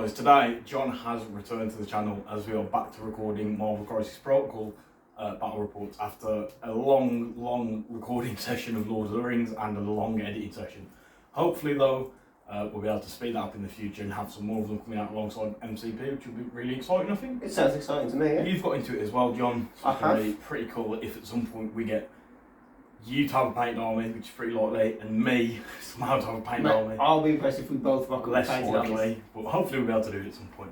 guys, today Jon has returned to the channel as we are back to recording Marvel Crisis Protocol battle reports after a long recording session of Lord of the Rings and a long editing session. Hopefully though, we'll be able to speed that up in the future and have some more of them coming out alongside MCP, which will be really exciting, I think. It sounds exciting to me, yeah. You've got into it as well, Jon, so it's going to be pretty cool if at some point we get you to have a painted army, which is pretty likely, and me somehow to have a painted army. I'll be impressed if we both rock Less painted likely, armies. but hopefully we'll be able to do it at some point.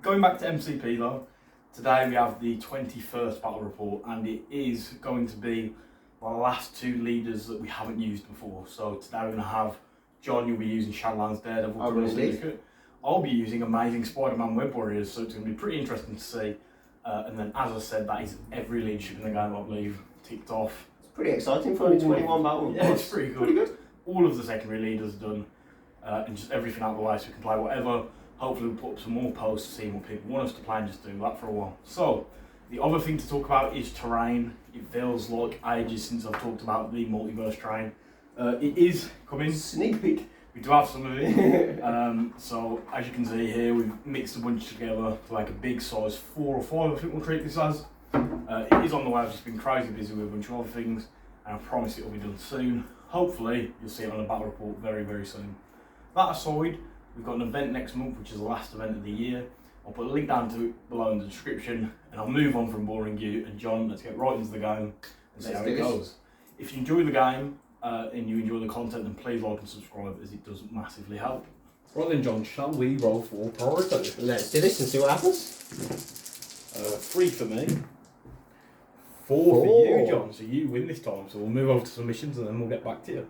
Going back to MCP though, today we have the 21st battle report, and it is going to be the last two leaders that we haven't used before. So today we're going to have Jon, you'll be using Shadowlands, Daredevil, Syndicate. I'll be using Amazing Spider-Man Web Warriors, so it's going to be pretty interesting to see. And then, as I said, that is every leadership in the game, I believe, ticked off. Pretty exciting for only 21 battle. Yeah, it's pretty good. Pretty good. All of the secondary leaders done, and just everything out of the way so we can play whatever. Hopefully we'll put up some more posts, seeing what people want us to play and just do that for a while. So, the other thing to talk about is terrain. It feels like ages since I've talked about the multiverse terrain. It is coming. Sneak peek. We do have some of it. So, as you can see here, we've mixed a bunch together to like a big size 4 or 5, I think we'll treat this as. It is on the way. I've just been crazy busy with a bunch of other things, and I promise it will be done soon. Hopefully you'll see it on a battle report very soon. That aside, we've got an event next month, which is the last event of the year. I'll put a link down to it below in the description, and I'll move on from boring you. And Jon, let's get right into the game and see how it goes. If you enjoy the game and you enjoy the content, then please like and subscribe, as it does massively help. Right then, Jon, shall we roll for priority? Let's do this and see what happens. 3 for me. 4 for you, Jon, so you win this time. So we'll move over to some missions and then we'll get back to you.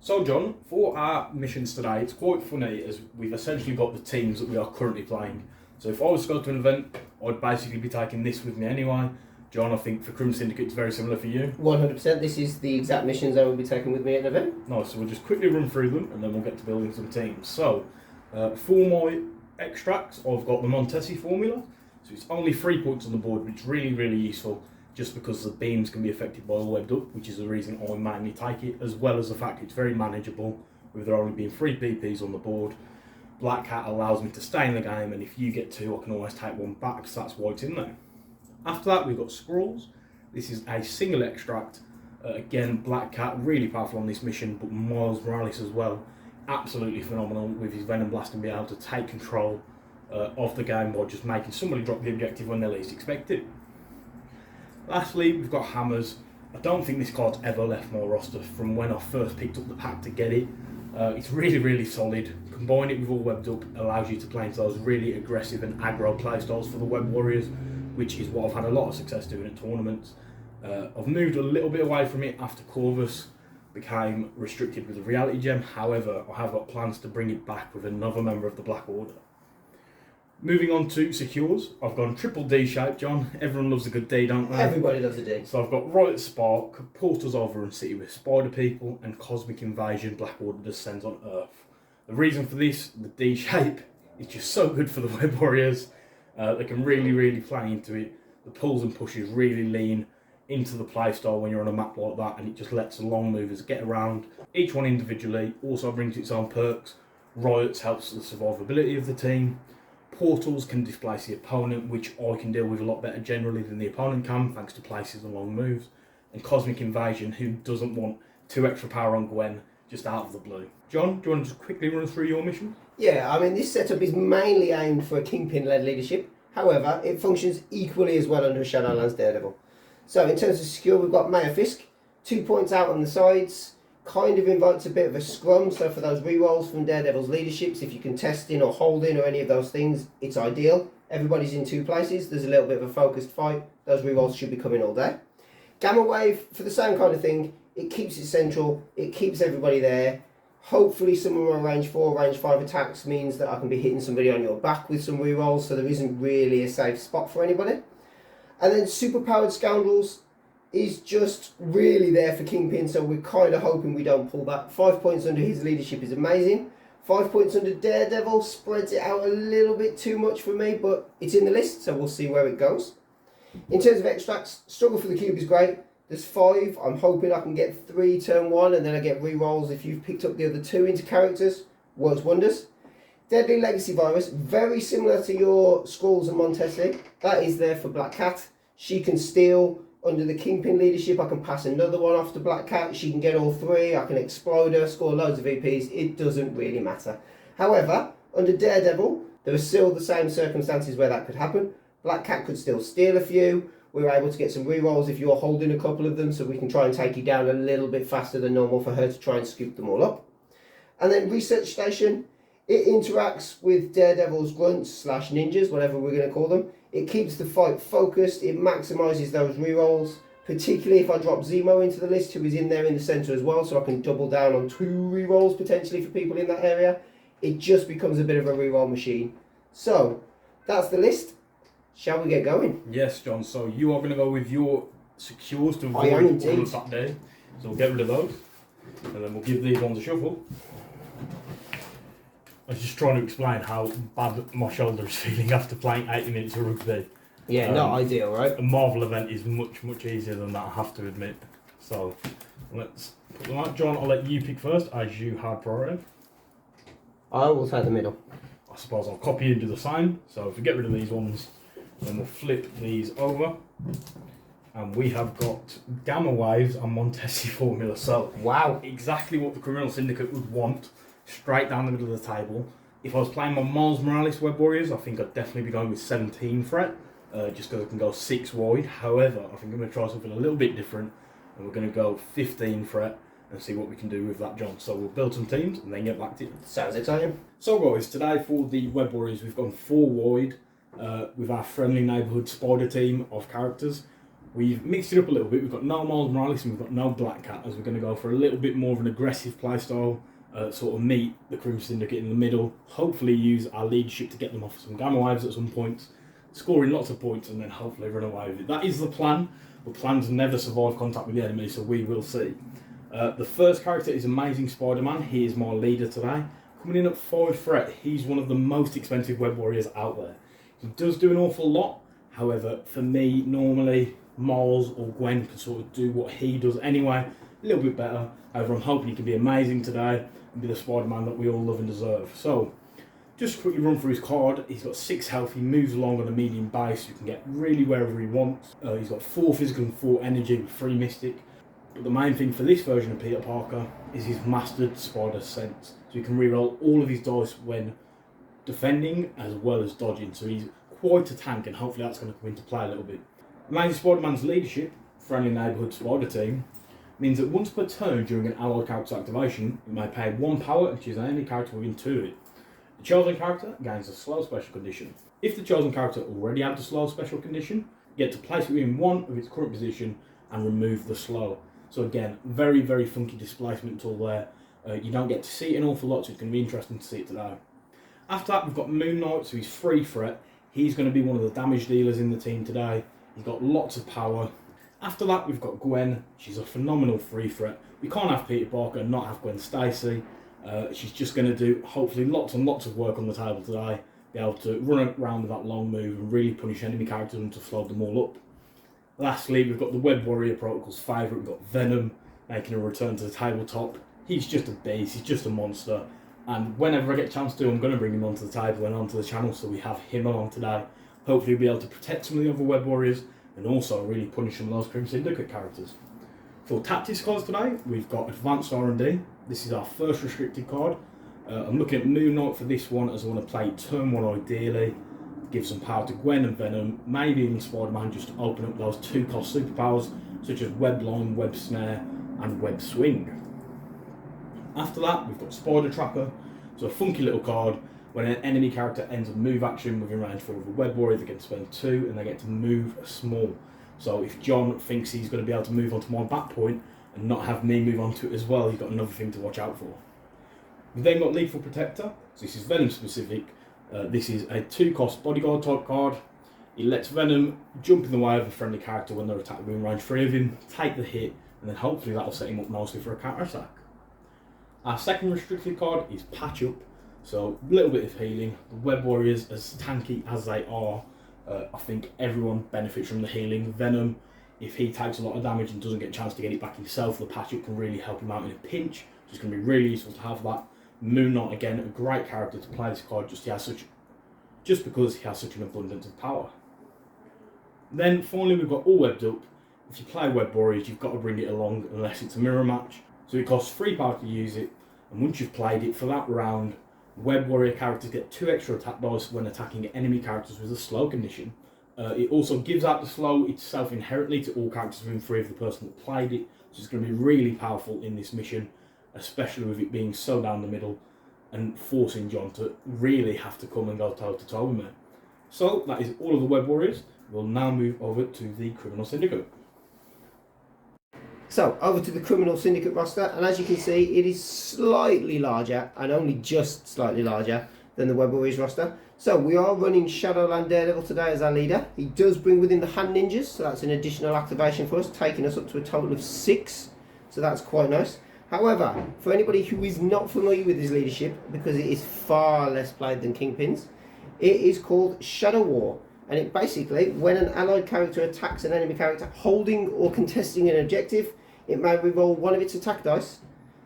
So Jon, for our missions today, it's quite funny as we've essentially got the teams that we are currently playing. So if I was to go to an event, I'd basically be taking this with me anyway. Jon, I think for Crim Syndicate it's very similar for you. 100%, this is the exact missions I will be taking with me at an event. Nice, so we'll just quickly run through them and then we'll get to building some teams. So, for my extracts, I've got the Montesi Formula. So it's only 3 points on the board, which is really useful, just because the beams can be affected by the webbed up, which is the reason I mainly take it, as well as the fact it's very manageable, with there only being 3 PPs on the board. Black Cat allows me to stay in the game, and if you get 2, I can always take 1 back, so that's why it's in there. After that, we've got Scrolls. This is a single extract. Again, Black Cat, really powerful on this mission, but Miles Morales as well, absolutely phenomenal with his Venom Blast and being able to take control of the game by just making somebody drop the objective when they least expect it. Lastly, we've got Hammers. I don't think this card's ever left my roster from when I first picked up the pack to get it. It's really solid. Combine it with all webbed up allows you to play into those really aggressive and aggro playstyles for the Web Warriors, which is what I've had a lot of success doing at tournaments. I've moved a little bit away from it after Corvus became restricted with the Reality Gem. However, I have got plans to bring it back with another member of the Black Order. Moving on to Secures, I've gone triple D shape, Jon. Everyone loves a good D, don't they? Everybody loves a D. So I've got Riot Spark, Portals Overrun City with Spider People, and Cosmic Invasion, Black Order Descends on Earth. The reason for this, the D shape, is just so good for the Web Warriors. They can really play into it. The pulls and pushes really lean into the playstyle when you're on a map like that, and it just lets the long movers get around. Each one individually also brings its own perks. Riots helps the survivability of the team. Portals can displace the opponent, which I can deal with a lot better generally than the opponent can, thanks to places and long moves. And Cosmic Invasion, who doesn't want 2 extra power on Gwen just out of the blue. Jon, do you want to just quickly run through your mission? Yeah, I mean, this setup is mainly aimed for a Kingpin-led leadership. However, it functions equally as well under a Shadowlands Daredevil. So in terms of secure, we've got Mayor Fisk, 2 points out on the sides. Kind of invites a bit of a scrum, so for those rerolls from Daredevil's leaderships, if you can test in or hold in or any of those things, it's ideal. Everybody's in 2 places, there's a little bit of a focused fight, those rerolls should be coming all day. Gamma Wave, for the same kind of thing, it keeps it central, it keeps everybody there. Hopefully some of my range 4, range 5 attacks means that I can be hitting somebody on your back with some rerolls, so there isn't really a safe spot for anybody. And then Superpowered Scoundrels is just really there for Kingpin, so we're kind of hoping we don't pull that. 5 points under his leadership is amazing. 5 points under Daredevil spreads it out a little bit too much for me, but it's in the list, so we'll see where it goes. In terms of extracts, Struggle for the Cube is great. There's 5. I'm hoping I can get 3 turn 1, and then I get re-rolls if you've picked up the other 2 into characters. Works wonders. Deadly Legacy Virus, very similar to your Skrulls and Montesi. That is there for Black Cat. She can steal under the Kingpin leadership. I can pass another one off to Black Cat. She can get all three. I can explode her, score loads of VPs. It doesn't really matter. However, under Daredevil, there are still the same circumstances where that could happen. Black Cat could still steal a few. We were able to get some rerolls if you're holding a couple of them, so we can try and take you down a little bit faster than normal for her to try and scoop them all up. And then Research Station. It interacts with Daredevil's grunts / ninjas, whatever we're going to call them. It keeps the fight focused. It maximises those rerolls, particularly if I drop Zemo into the list, who is in there in the centre as well, so I can double down on 2 rerolls potentially for people in that area. It just becomes a bit of a reroll machine. So, that's the list. Shall we get going? Yes, John. So you are going to go with your secures to I am avoid indeed. all of that day. So we'll get rid of those, and then we'll give these ones a shuffle. I was just trying to explain how bad my shoulder is feeling after playing 80 minutes of rugby. Yeah, not ideal, right? A Marvel event is much, much easier than that, I have to admit. So, let's put them out. John, I'll let you pick first, as you had priority. I will take the middle. I suppose I'll copy and do the sign. So if we get rid of these ones, then we'll flip these over. And we have got Gamma Waves and Montesi Formula. So, Wow. exactly what the Criminal Syndicate would want. Straight down the middle of the table. If I was playing my Miles Morales Web Warriors, I think I'd definitely be going with 17 threat, just because I can go 6 wide. However, I think I'm going to try something a little bit different, and we're going to go 15 threat and see what we can do with that, John. So we'll build some teams and then get back to it. Sounds exciting. So guys, today for the Web Warriors, we've gone 4 wide with our friendly neighbourhood spider team of characters. We've mixed it up a little bit. We've got no Miles Morales and we've got no Black Cat, as we're going to go for a little bit more of an aggressive playstyle. Sort of meet the Criminal Syndicate in the middle, hopefully use our leadership to get them off some Gamma Waves at some points, scoring lots of points and then hopefully run away with it. That is the plan, but plans never survive contact with the enemy, so we will see. The first character is Amazing Spider-Man. He is my leader today. Coming in at 5 threat, he's one of the most expensive Web Warriors out there. He does do an awful lot, however, for me, normally, Miles or Gwen can sort of do what he does anyway, a little bit better. However, I'm hoping he can be amazing today and be the Spider-Man that we all love and deserve. So, just quickly run through his card. He's got 6 health, he moves along on a medium base, you can get really wherever he wants. He's got 4 physical and 4 energy with 3 mystic. But the main thing for this version of Peter Parker is his mastered spider sense. So he can reroll all of his dice when defending as well as dodging. So he's quite a tank, and hopefully that's going to come into play a little bit. Amazing Spider-Man's leadership, friendly neighbourhood spider team, means that once per turn during an allied character's activation, it may pay 1 power and choose any character within 2 of it. The chosen character gains a slow special condition. If the chosen character already had the slow special condition, you get to place it within 1 of its current position and remove the slow. So again, very, very funky displacement tool there. You don't get to see it an awful lot, so it's going to be interesting to see it today. After that, we've got Moon Knight, so he's 3 threat. He's going to be one of the damage dealers in the team today. He's got lots of power. After that, we've got Gwen. She's a phenomenal 3 threat. We can't have Peter Parker and not have Gwen Stacy. She's just going to do, hopefully, lots and lots of work on the table today. Be able to run around with that long move and really punish enemy characters and to float them all up. Lastly, we've got the Web Warrior Protocol's favourite. We've got Venom making a return to the tabletop. He's just a beast. He's just a monster. And whenever I get a chance to, I'm going to bring him onto the table and onto the channel, so we have him along today. Hopefully we'll be able to protect some of the other Web Warriors and also really punish some of those Criminal Syndicate characters. For tactics cards today, we've got Advanced R&D. This is our first restricted card. I'm looking at Moon Knight for this one, as I want to play turn 1 ideally. Give some power to Gwen and Venom, maybe even Spider-Man, just to open up those 2-cost superpowers, such as Web Line, Web Snare and Web Swing. After that, we've got Spider Tracker. So a funky little card. When an enemy character ends a move action within range 4 of a Web Warrior, they get to spend 2 and they get to move small. So if John thinks he's going to be able to move onto my back point and not have me move onto it as well, he's got another thing to watch out for. We've then got Lethal Protector. So this is Venom specific. This is a 2-cost bodyguard type card. It lets Venom jump in the way of a friendly character when they're attacked within range 3 of him, take the hit, and then hopefully that'll set him up nicely for a counter attack. Our second restricted card is Patch Up. So a little bit of healing. The Web Warriors, as tanky as they are, I think everyone benefits from the healing. Venom, if he takes a lot of damage and doesn't get a chance to get it back himself, the Patch Up can really help him out in a pinch. So it's going to be really useful to have that. Moon Knight, again, a great character to play this card, just because he has such an abundance of power. Then finally we've got all webbed up. If you play Web Warriors, you've got to bring it along unless it's a mirror match. So it costs 3 power to use it, and once you've played it for that round, Web Warrior characters get 2 extra attack dice when attacking enemy characters with a slow condition. It also gives out the slow itself inherently to all characters within 3 of the person that played it, so it's going to be really powerful in this mission, especially with it being so down the middle and forcing Jon to really have to come and go toe to toe with me. So that is all of the Web Warriors. We'll now move over to the Criminal Syndicate. So, over to the Criminal Syndicate roster, and as you can see, it is slightly larger, and only just slightly larger, than the Web Warriors roster. So, we are running Shadowland Daredevil today as our leader. He does bring within the Hand Ninjas, so that's an additional activation for us, taking us up to a total of 6. So that's quite nice. However, for anybody who is not familiar with his leadership, because it is far less played than Kingpin's, it is called Shadow War. And it basically, when an allied character attacks an enemy character holding or contesting an objective, it may reroll one of its attack dice.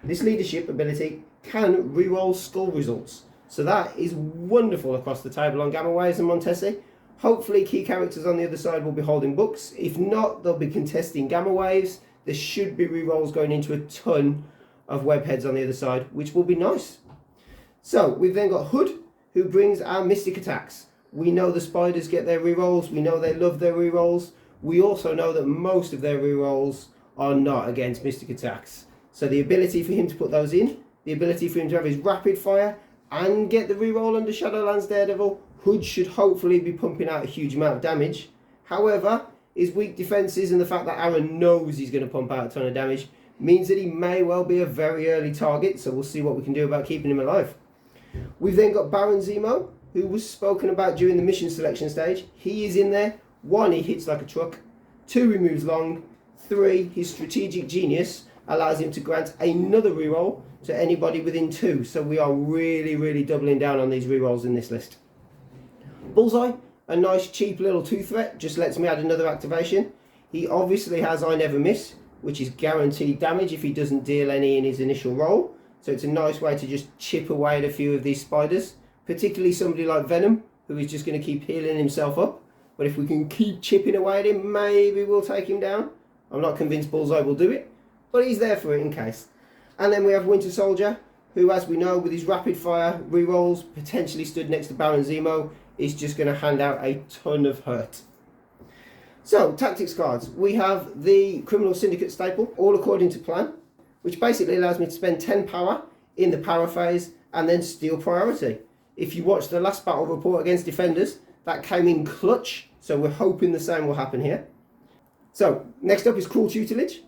This leadership ability can reroll skull results. So that is wonderful across the table on Gamma Waves and Montesi. Hopefully key characters on the other side will be holding books. If not, they'll be contesting Gamma Waves. There should be rerolls going into a ton of web heads on the other side, which will be nice. So we've then got Hood, who brings our Mystic attacks. We know the spiders get their rerolls. We know they love their rerolls. We also know that most of their rerolls are not against Mystic attacks. So the ability for him to put those in, the ability for him to have his rapid fire and get the reroll under Shadowlands Daredevil, Hood should hopefully be pumping out a huge amount of damage. However, his weak defences and the fact that Aaron knows he's going to pump out a ton of damage means that he may well be a very early target, so we'll see what we can do about keeping him alive. We've then got Baron Zemo, who was spoken about during the mission selection stage. He is in there. 1, he hits like a truck. 2, he moves long. 3, his strategic genius allows him to grant another reroll to anybody within 2. So we are really doubling down on these rerolls in this list. Bullseye, a nice cheap little 2 threat, just lets me add another activation. He obviously has I Never Miss, which is guaranteed damage if he doesn't deal any in his initial roll. So it's a nice way to just chip away at a few of these spiders, particularly somebody like Venom, who is just going to keep healing himself up. But if we can keep chipping away at him, maybe we'll take him down. I'm not convinced Bullseye will do it, but he's there for it in case. And then we have Winter Soldier, who, as we know, with his rapid fire rerolls, potentially stood next to Baron Zemo, is just going to hand out a ton of hurt. So, tactics cards. We have the Criminal Syndicate staple, all according to plan, which basically allows me to spend 10 power in the power phase and then steal priority. If you watch the last battle report against Defenders, that came in clutch, so we're hoping the same will happen here. So, next up is Cruel Tutelage,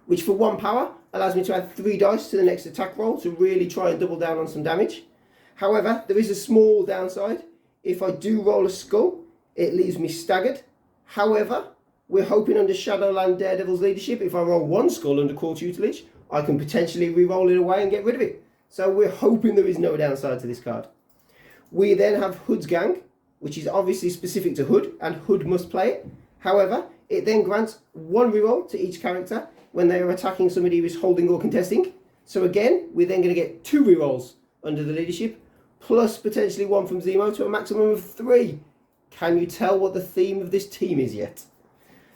which for 1 power allows me to add 3 dice to the next attack roll to really try and double down on some damage. However, there is a small downside. If I do roll a skull, it leaves me staggered. However, we're hoping under Shadowland Daredevil's leadership, if I roll 1 skull under Cruel Tutelage, I can potentially re-roll it away and get rid of it. So we're hoping there is no downside to this card. We then have Hood's Gang, which is obviously specific to Hood, and Hood must play it. However, it then grants 1 reroll to each character when they are attacking somebody who is holding or contesting. So again, we're then going to get 2 rerolls under the leadership, plus potentially 1 from Zemo to a maximum of 3. Can you tell what the theme of this team is yet?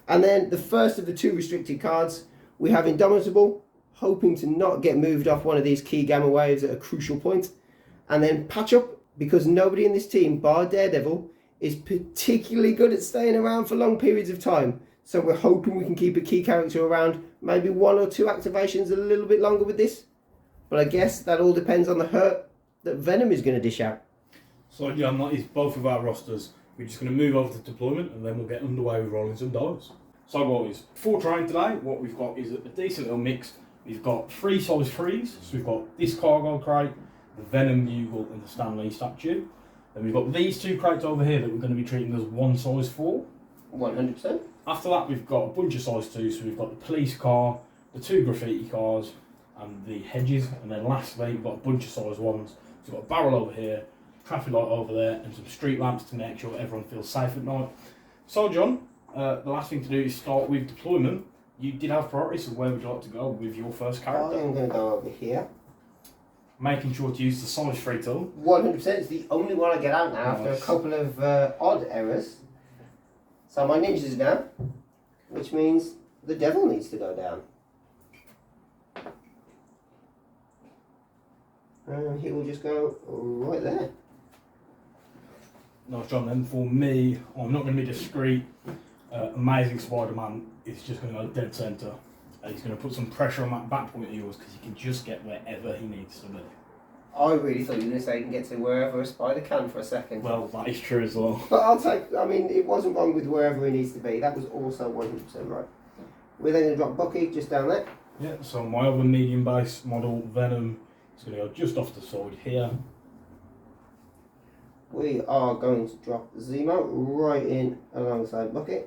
And then the first of the 2 restricted cards, we have Indomitable, hoping to not get moved off one of these key Gamma Waves at a crucial point. And then Patch Up, because nobody in this team, bar Daredevil, is particularly good at staying around for long periods of time. So we're hoping we can keep a key character around, maybe 1 or 2 activations a little bit longer with this. But I guess that all depends on the hurt that Venom is going to dish out. So yeah, that is both of our rosters. We're just going to move over to deployment and then we'll get underway with rolling some dice. So boys, for terrain today, what we've got is a decent little mix. We've got 3 size 3s, so we've got this cargo crate, the Venom Bugle and the Stan Lee statue. Then we've got these 2 crates over here that we're going to be treating as 1 size 4. 100%. After that we've got a bunch of size 2s, so we've got the police car, the 2 graffiti cars and the hedges, and then lastly we've got a bunch of size 1s. So we've got a barrel over here, traffic light over there and some street lamps to make sure everyone feels safe at night. So John, the last thing to do is start with deployment. You did have priorities, so where would you like to go with your first character? I'm going to go over here. making sure to use the size 3 tool. 100%. It's the only one I get out now after a Nice. couple of odd errors. So my ninja's down, which means the devil needs to go down. And he will just go right there. Nice, John. Then for me, I'm not going to be discreet. Amazing Spider-Man is just going to go dead centre. And he's going to put some pressure on that back point of yours because he can just get wherever he needs to be. I really thought you were going to say he can get to wherever a spider can for a second. Well, that is true as well. But I'll take, I mean, it wasn't wrong with wherever he needs to be. That was also 100% right. We're then going to drop Bucky just down there. Yeah, so my other medium base model, Venom, is going to go just off the side here. We are going to drop Zemo right in alongside Bucky.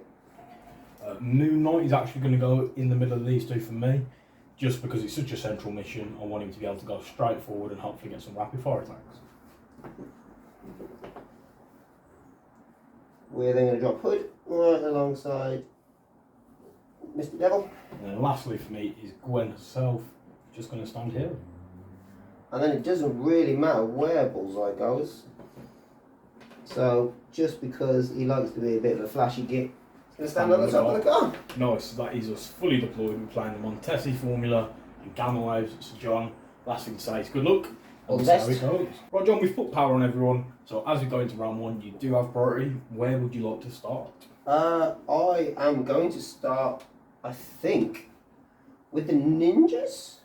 Moon Knight is actually going to go in the middle of these two for me, just because it's such a central mission. I want him to be able to go straight forward and hopefully get some rapid fire attacks. We're then going to drop Hood right alongside Mr. Devil. And then lastly for me is Gwen herself, just going to stand here. And then it doesn't really matter where Bullseye goes. So, just because he likes to be a bit of a flashy git, he's going to stand on the top of the car. Nice, that is us fully deployed. We're playing the Montesi Formula and Gamma Waves. So John, last thing to say is good luck. All the We'll see how best. it goes. Right John, we've put power on everyone. So as we go into round 1, you do have priority. Where would you like to start? I am going to start, I think, with the ninjas?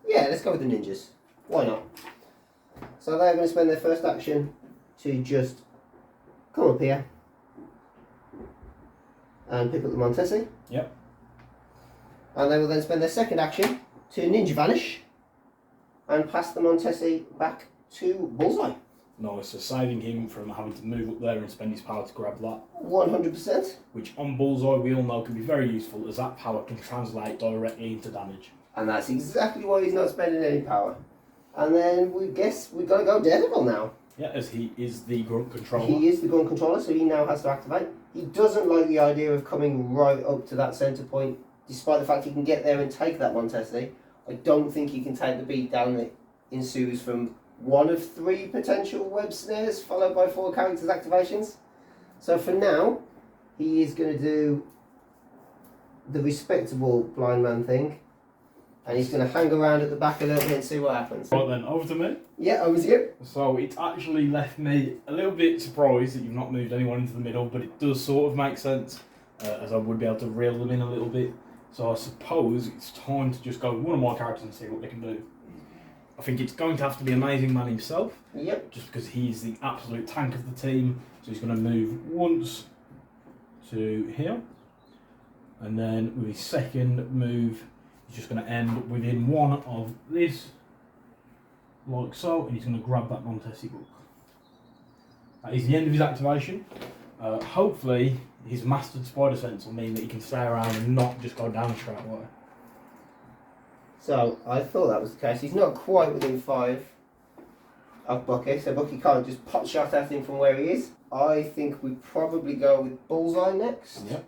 Yeah, let's go with the ninjas. Why not? So they're going to spend their first action to just come up here and pick up the Montesi. Yep. And they will then spend their second action to ninja vanish and pass the Montesi back to Bullseye. Nice, so saving him from having to move up there and spend his power to grab that. 100%. Which on Bullseye we all know can be very useful, as that power can translate directly into damage. And that's exactly why he's not spending any power. And then we guess we've got to go Daredevil now. Yeah, as he is the grunt controller. He is the gun controller, so he now has to activate. He doesn't like the idea of coming right up to that centre point, despite the fact he can get there and take that Montesi. I don't think he can take the beat down that ensues from one of 3 potential web snares, followed by 4 characters' activations. So for now, he is going to do the respectable blind man thing, and he's going to hang around at the back a little bit and see what happens. Right then, over to me. Yeah, over to you. So it's actually left me a little bit surprised that you've not moved anyone into the middle, but it does sort of make sense, as I would be able to reel them in a little bit. So I suppose it's time to just go with one of my characters and see what they can do. I think it's going to have to be Amazing Man himself, Yep. just because he's the absolute tank of the team. So he's going to move once to here, and then with his second move, he's just going to end within one of this, like so, and he's going to grab that Montesi book. That is the end of his activation. Hopefully, his mastered spider sense will mean that he can stay around and not just go down straight away. So I thought that was the case. He's not quite within 5 of Bucky, so Bucky can't just pot shot at him from where he is. I think we probably go with Bullseye next, Yep.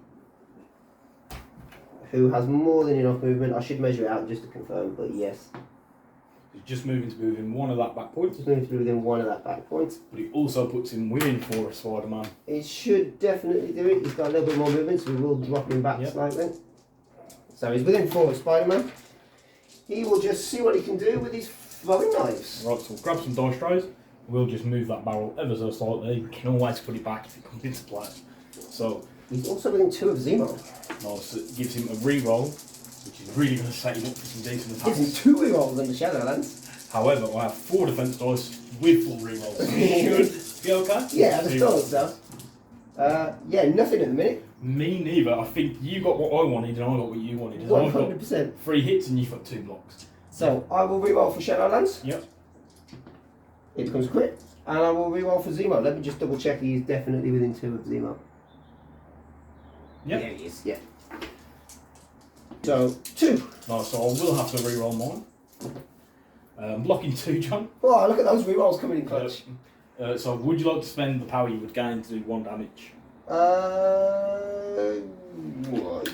who has more than enough movement. I should measure it out just to confirm, but yes. He's just moving to within one of that back point, Just going to be within 1 of that back point. but he also puts him within 4 of Spider-Man. It should definitely do it. He's got a little bit more movement, so we will drop him back Yep. slightly. So he's within 4 of Spider-Man. He will just see what he can do with his throwing knives. Right, so we'll grab some dice trays. We'll just move that barrel ever so slightly. We can always put it back if it comes into play. So, He's also within 2 of Zemo. nice, it gives him a re-roll, which is really going to set him up for some decent Gives him attacks. 2 rerolls under Shadowlands. However, I have 4 defense dice with full re-rolls. So it should be okay. Yeah, I just thought so. Yeah, nothing at the minute. Me neither. I think you got what I wanted and I got what you wanted. I've got 100%. 3 hits and you've got 2 blocks. So I will reroll for Shadowlands. Yep. It becomes crit. And I will reroll for Zemo. Let me just double check he is definitely within 2 of Zemo. Yep. Yeah, he is. Yeah. So 2. Nice, so I will have to re-roll mine. Blocking 2, John. Oh, look at those rerolls coming in clutch. So would you like to spend the power you would gain to do 1 damage?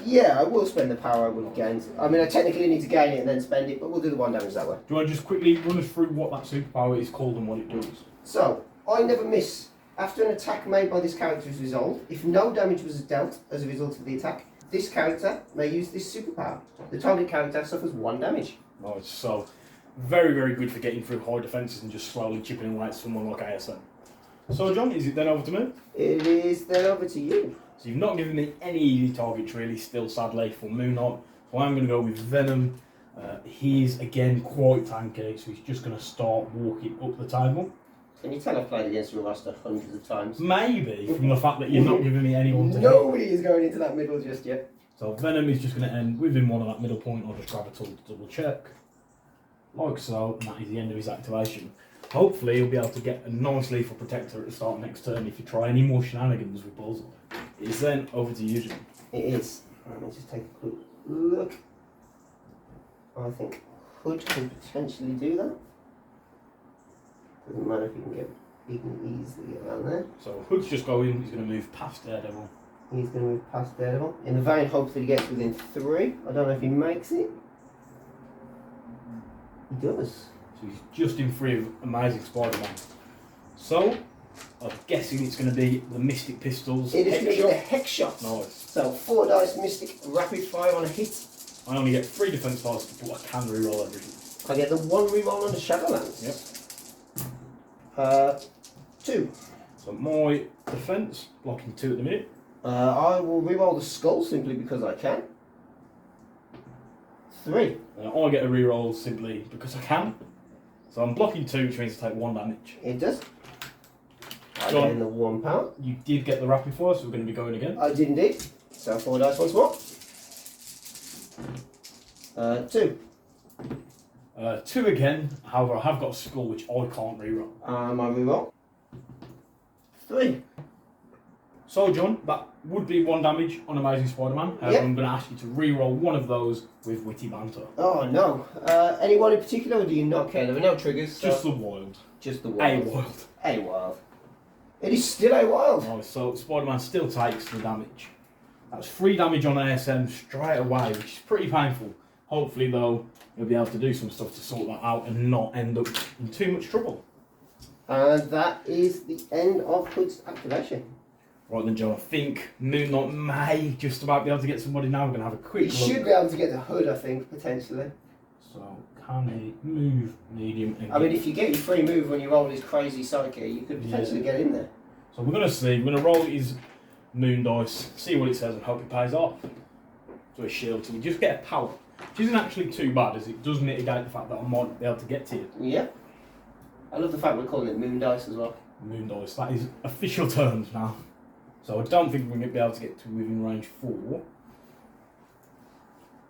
Yeah, I will spend the power I would have gained. I mean, I technically need to gain it and then spend it, but we'll do the 1 damage that way. Do you want to just quickly run us through what that superpower is called and what it does? So, I never miss. After an attack made by this character is resolved, if no damage was dealt as a result of the attack, this character may use this superpower. The target character suffers 1 damage. Nice. So, very, very good for getting through high defences and just slowly chipping away at someone like ASM. So, John, is it then over to me? It is then over to you. So you've not given me any easy targets really, still sadly, for Moon Knight. So I'm going to go with Venom. He's again quite tanky, so he's just going to start walking up the table. Can you tell I've played against your roster hundreds of times? Maybe, from the fact that you're not giving me anyone to Nobody is going into that middle just yet. So Venom is just going to end within one of that middle point. I'll just grab a tool to double check. Like so, and that is the end of his activation. Hopefully he'll be able to get a nice lethal protector at the start of next turn if you try any more shenanigans with Bullseye. It's then over to you, Jim. It is. Let me just take a quick look. I think Hood can potentially do that. Doesn't matter if he can easily get around there. So Hood's just going, he's going to move past Daredevil. He's going to move past Daredevil. In the vain hopes that he gets within 3. I don't know if he makes it. He does. So he's just in free of Amazing Spider-Man. So, I'm guessing it's going to be the Mystic Pistols. It is going to be the Hex Shot. Nice. So 4 dice Mystic, rapid fire on a hit. I only get 3 defense dice, but I can reroll everything. I get the 1 reroll on the Shadowlands. Yep. 2. So my defense, blocking 2 at the minute. I will reroll the Skull simply because I can. 3. I get a reroll simply because I can. So I'm blocking 2, which means I take 1 damage. It does. I John, gain the 1 power. You did get the rapid fire, so we're going to be going again. I did indeed. So 4 dice once more. 2. 2 again. However, I have got a skull which I can't reroll. I reroll. 3. So, John, that would be 1 damage on Amazing Spider-Man. However, Yep. I'm going to ask you to reroll one of those with Witty Banter. Oh no. Anyone in particular, or do you not care? There are no triggers. So Just the wild. just the wild. A wild. A wild. It is still a wild. Right, so Spider-Man still takes the damage. That's 3 damage on ASM straight away, which is pretty painful. Hopefully, though, you'll be able to do some stuff to sort that out and not end up in too much trouble. And that is the end of Hood's activation. Right then, Joe, I think Moon Knight may just about be able to get somebody now. We're going to have a quick He look. should be able to get the Hood, I think, potentially. So, can he move medium? And I mean, if you get your free move when you roll his crazy psyche, you could potentially get in there. So we're going to see. We're going to roll his moon dice, see what it says, and hope it pays off. So a shield. So we just get a power, which isn't actually too bad, as it does mitigate the fact that I might be able to get to you. Yeah. I love the fact we're calling it moon dice as well. Moon dice. That is official terms now. So I don't think we're going to be able to get to within range 4.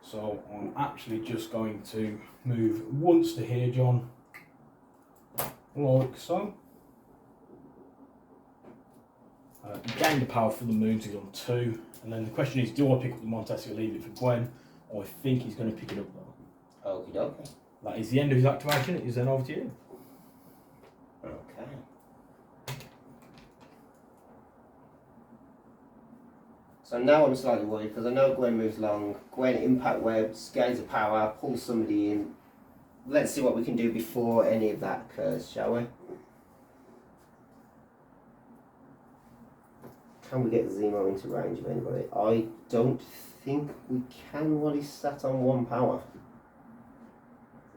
So I'm actually just going to move once to here, John. Like so. Gain the power for the moon, so he's on 2. And then the question is, do I pick up the Montesi or leave it for Gwen? I think he's going to pick it up though. Okie dokie. That is the end of his activation. It is then over to you. Okay. So now I'm slightly worried because I know Gwen moves long. Gwen impact webs, gains a power, pulls somebody in. Let's see what we can do before any of that occurs, shall we? Can we get Zemo into range of anybody? I don't think we can while he's sat on 1 power.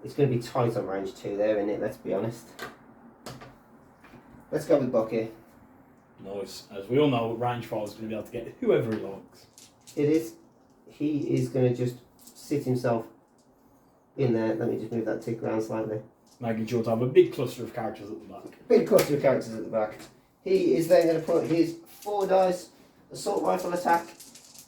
It's going to be tight on range 2 there, isn't it? Let's be honest. Let's go with Bucky. Nice. As we all know, range 5 is going to be able to get whoever he likes. It is. He is going to just sit himself in there. Let me just move that tick around slightly. Making sure to have a big cluster of characters at the back. Big cluster of characters at the back. He is then going to put his 4 dice assault rifle attack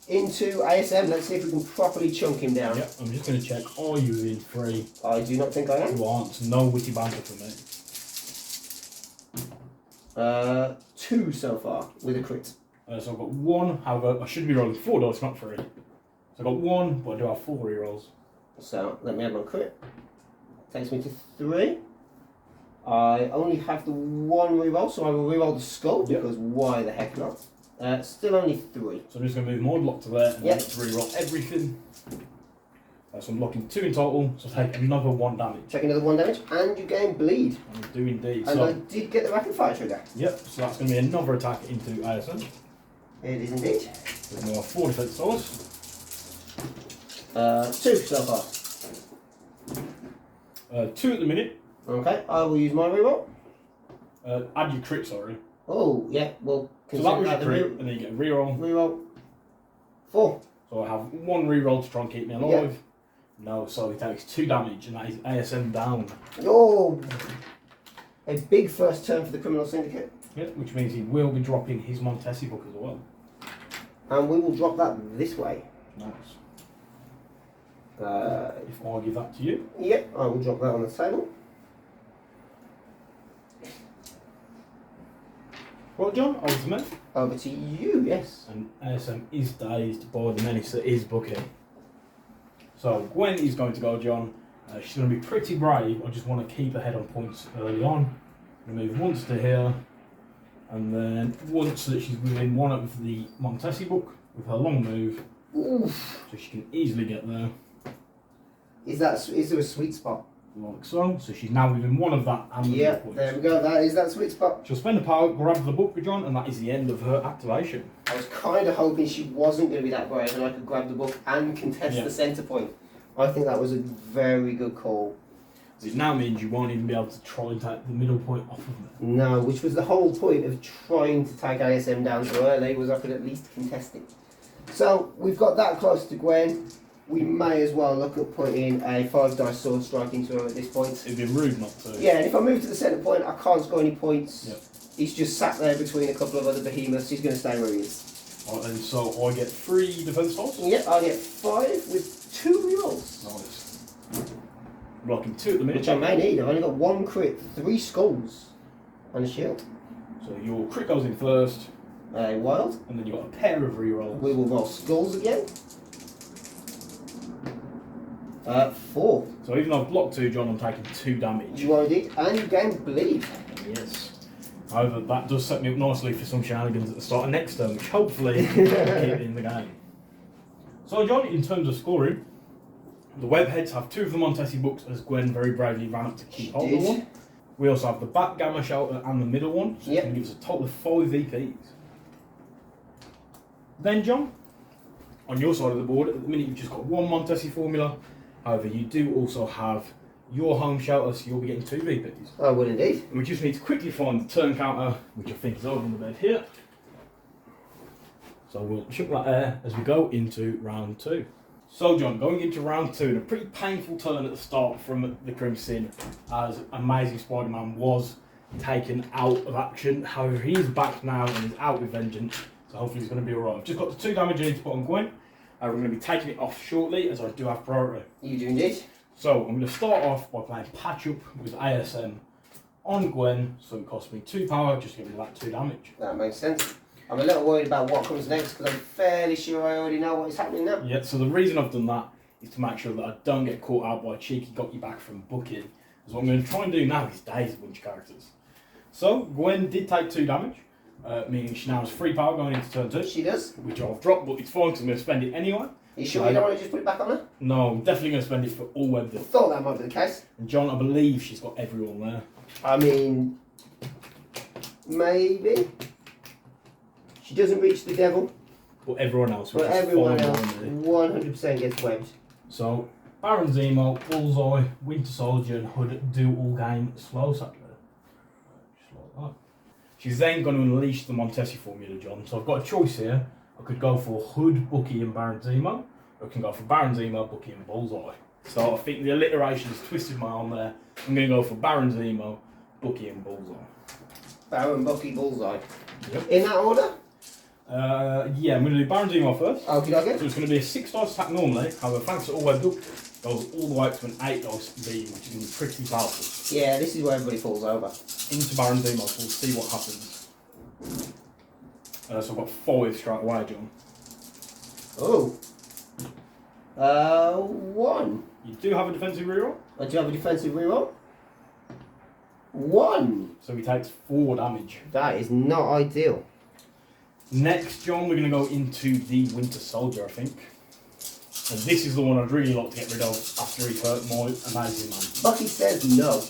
into ASM. Let's see if we can properly chunk him down. Yep, I'm just going to check, are you in 3? I do not think I am. You aren't. No witty banter for me. 2 so far with a crit. So I've got 1, however, I should be rolling 4 dice, not 3. So I've got 1, but I do have 4 rerolls. So let me add my crit. Takes me to 3. I only have the 1 reroll, so I will reroll the skull Yep. because why the heck not? Still only 3. So I'm just going to move my block to there and Yep. then to reroll everything. So I'm blocking 2 in total, so take another 1 damage. Take another 1 damage, and you gain bleed. I do indeed. And So, I did get the rapid fire trigger. yep, so that's going to be another attack into ASM. It is indeed. With more 4 defense dice. 2 so far. 2 at the minute. Okay, I will use my reroll. Add your crit, sorry. Oh, yeah, well, So that was your the crit, and then you get a reroll. reroll. 4. So I have 1 reroll to try and keep me alive. No, so he takes 2 damage, and that is ASM down. Oh! A big first turn for the Criminal Syndicate. Yep, which means he will be dropping his Montesi book as well. And we will drop that this way. Nice. If If I give that to you. Yep, I will drop that on the table. Right, John, over to me. Over to you, yes. And ASM is dazed by the menace that is Bucky. So Gwen is going to go, John. She's going to be pretty brave. I just want to keep her head on points early on. I'm going to move once to here. And then once that she's within 1 of the Montesi book with her long move. Oof. So she can easily get there. Is there a sweet spot? Like so. So she's now within 1 of that and the Yeah, points. there we go. That is that sweet spot. She'll spend the power, grab the book, John, and that is the end of her activation. I was kind of hoping she wasn't going to be that brave and I could grab the book and contest the centre point. I think that was a very good call. It now means you won't even be able to try and take the middle point off of them. No, which was the whole point of trying to take ASM down so early, was I could at least contest it. So, we've got that close to Gwen. We may as well look at putting a 5-dice sword strike into her at this point. It'd be rude not to. Yeah, and if I move to the centre point, I can't score any points. Yep. He's just sat there between a couple of other behemoths. He's going to stay where he is. Right, and so I get 3 defense dice. Yep, I get 5 with 2 rerolls. Nice. Blocking 2 at the minute. Which I may need. I've only got 1 crit, 3 skulls, and a shield. So your crit goes in first, A wild. and then you've got a pair of rerolls. We will roll skulls again. 4. So even though I've blocked 2, John, I'm taking 2 damage. You already did, and you gain bleed. Yes. However, that does set me up nicely for some shenanigans at the start of next turn, which hopefully will keep it in the game. So, John, in terms of scoring, the webheads have 2 of the Montesi books as Gwen very bravely ran up to keep hold of one. We also have the back gamma shelter and the middle one, so it's going to give us a total of 5 VPs. Then, John, on your side of the board, at the minute you've just got 1 Montesi Formula. However, you do also have your home shelter, so you'll be getting 2 VPs. I will indeed. And we just need to quickly find the turn counter, which I think is over on the bed here. So we'll chuck that there as we go into round 2. So John, going into round 2, and a pretty painful turn at the start from the Crimson, as Amazing Spider-Man was taken out of action. However, he is back now and is out with vengeance, so hopefully he's going to be alright. I've just got the 2 damage I need to put on Gwen. We're going to be taking it off shortly, as I do have priority. You do indeed. So I'm going to start off by playing Patch Up with ASM on Gwen, so it costs me 2 power, just to give me that 2 damage. That makes sense. I'm a little worried about what comes next, because I'm fairly sure I already know what is happening now. Yeah, so the reason I've done that is to make sure that I don't get caught out by a cheeky got you back from booking. Because what I'm going to try and do now is daze a bunch of characters. So Gwen did take 2 damage, meaning she now has 3 power going into turn 2. She does. Which I've dropped, but it's fine because I'm going to spend it anyway. You sure you don't want to just put it back on her? No, I'm definitely going to spend it for all web I thought that might be the case. And John, I believe she's got everyone there. I mean, maybe. She doesn't reach the devil, But everyone else, which but is everyone fine else by me. 100% gets webbed. So, Baron Zemo, Bullseye, Winter Soldier and Hood do all gain slow sadly. Just like that. She's then going to unleash the Montesi Formula, John. So I've got a choice here. I could go for Hood, Bucky and Baron Zemo. Or I can go for Baron Zemo, Bucky and Bullseye. So I think the alliteration has twisted my arm there. I'm going to go for Baron Zemo, Bucky and Bullseye. Baron, Bucky, Bullseye. Yep. In that order? Yeah, I'm going to do Baron Zemo first. Okay. So it's going to be a 6 dice attack normally. However, thanks to all webbed up, goes all the way up to an 8 dice beam, which is going to be pretty powerful. Yeah, this is where everybody falls over. Into Baron Zemo, so we'll see what happens. So I've got 5 straight away, John. Oh. 1. You do have a defensive reroll, I do have a defensive reroll. 1. so he takes 4 damage. That is not ideal. Next, John, we're going to go into the Winter Soldier, I think. And this is the one I'd really like to get rid of after he hurt my amazing man. Bucky says no.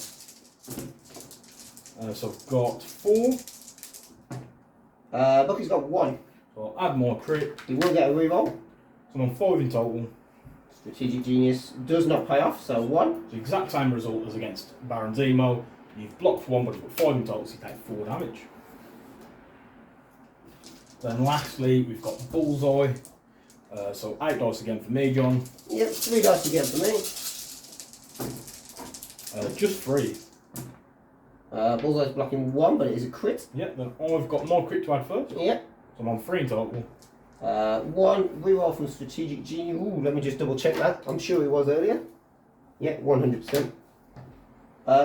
So I've got 4. Bucky's got 1. So I'll add more crit. He will get a reroll. So I'm on 5 in total. Strategic Genius does not pay off, so 1. It's the exact same result as against Baron Zemo. You've blocked for 1, but you've got 5 in total, so you take 4 damage. Then lastly, we've got Bullseye. So 8 dice again for me, John. Yep, 3 dice again for me. Just 3. Bullseye's blocking 1, but it is a crit. Yep, then I've got more crit to add first. Yep. So I'm on 3 in total. 1 reroll from Strategic Genius. Ooh, let me just double check that. I'm sure it was earlier. Yeah, 100%.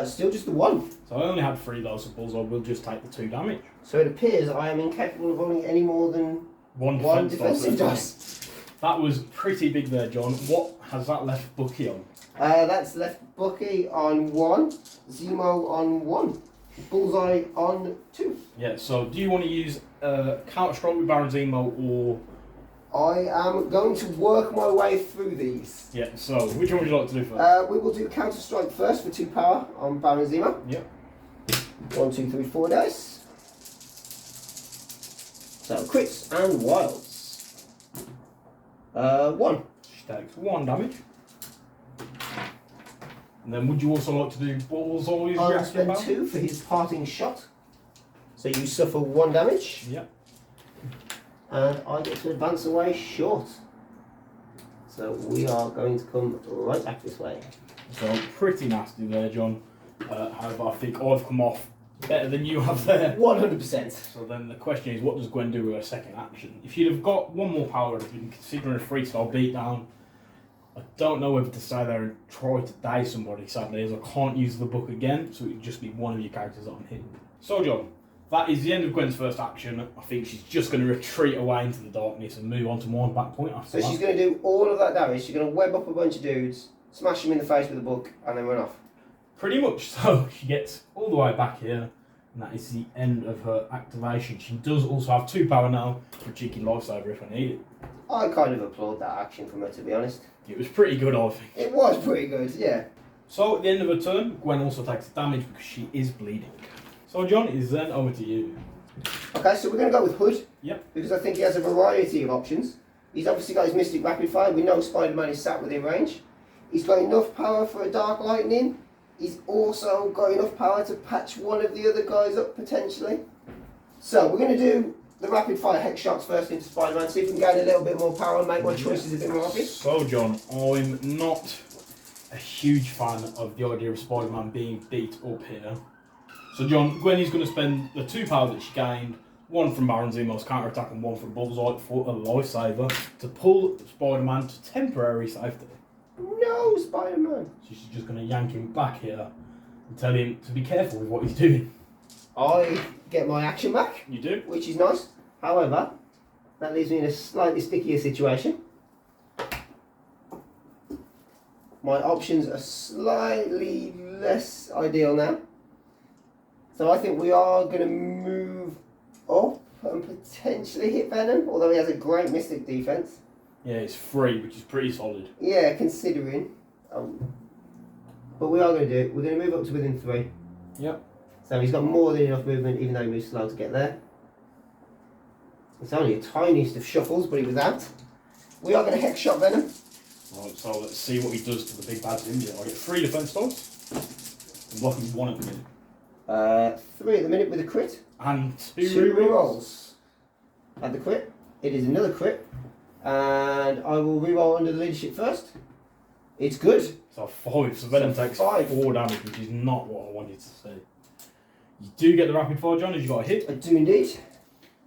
Still just the 1. So I only had 3 dice, so Bullseye will just take the 2 damage. So it appears I am incapable of rolling any more than 1 1 defensive defensive dice. dice. That was pretty big there, John. What has that left Bucky on? That's left Bucky on 1, Zemo on 1, Bullseye on 2. Yeah, so do you want to use Counter Strike with Baron Zemo or... I am going to work my way through these. Yeah, so which one would you like to do first? We will do Counter Strike first for 2 power on Baron Zemo. Yep. 1, 2, 3, 4 dice. So crits and wilds. 1. She takes 1 damage. And then would you also like to do Bullseye? I'll spend 2 for his parting shot. So you suffer 1 damage. Yep. And I get to advance away short. So we are going to come right back this way. So pretty nasty there, John. However, I think I've come off better than you have there. 100%. So then the question is, what does Gwen do with her second action? If you'd have got 1 more power and been considering a 3-star beatdown, I don't know whether to stay there and try to die somebody, sadly, as I can't use the book again, so it would just be one of your characters on hit. So John, that is the end of Gwen's first action. I think she's just going to retreat away into the darkness and move on to one back point after So that. she's going to do all of that damage. She's going to web up a bunch of dudes, smash them in the face with a book, and then run off. Pretty much. So she gets all the way back here, and that is the end of her activation. She does also have 2 power now for a cheeky lifesaver if I need it. I kind of applaud that action from her, to be honest. It was pretty good, I think. It was pretty good, yeah. So at the end of her turn, Gwen also takes damage because she is bleeding. So John, it is then over to you. Okay, so we're going to go with Hood. Yep. Because I think he has a variety of options. He's obviously got his Mystic Rapid Fire. We know Spider-Man is sat within range. He's got enough power for a Dark Lightning. He's also got enough power to patch one of the other guys up, potentially. So we're going to do the Rapid Fire Hex Shots first into Spider-Man, see if we can gain a little bit more power and make my choices a bit more obvious. So John, I'm not a huge fan of the idea of Spider-Man being beat up here. So John, Gwen is going to spend the 2 power that she gained, 1 from Baron Zemo's counter-attack and 1 from Bullseye for a lifesaver, to pull Spider-Man to temporary safety. No, Spider-Man. So she's just going to yank him back here and tell him to be careful with what he's doing. I get my action back. You do? Which is nice. However, that leaves me in a slightly stickier situation. My options are slightly less ideal now. So I think we are going to move up and potentially hit Venom, although he has a great Mystic defense. Yeah, it's 3, which is pretty solid. Yeah, considering. But we are going to do it. We're going to move up to within 3. Yep. So he's got more than enough movement, even though he moves slow to get there. It's only a tiniest of shuffles, but he was out. We are going to Hex Shot Venom. Right, so let's see what he does to the big bad India. I get 3 defense dice. I'm blocking 1 at the minute. 3 at the minute with a crit. And 2 2 rerolls. At the crit. It is another crit. And I will reroll under the leadership first. It's good. So 5. So Venom So takes 5. 4 damage, which is not what I wanted to see. You do get the rapid fire, John, as you got a hit. I do indeed.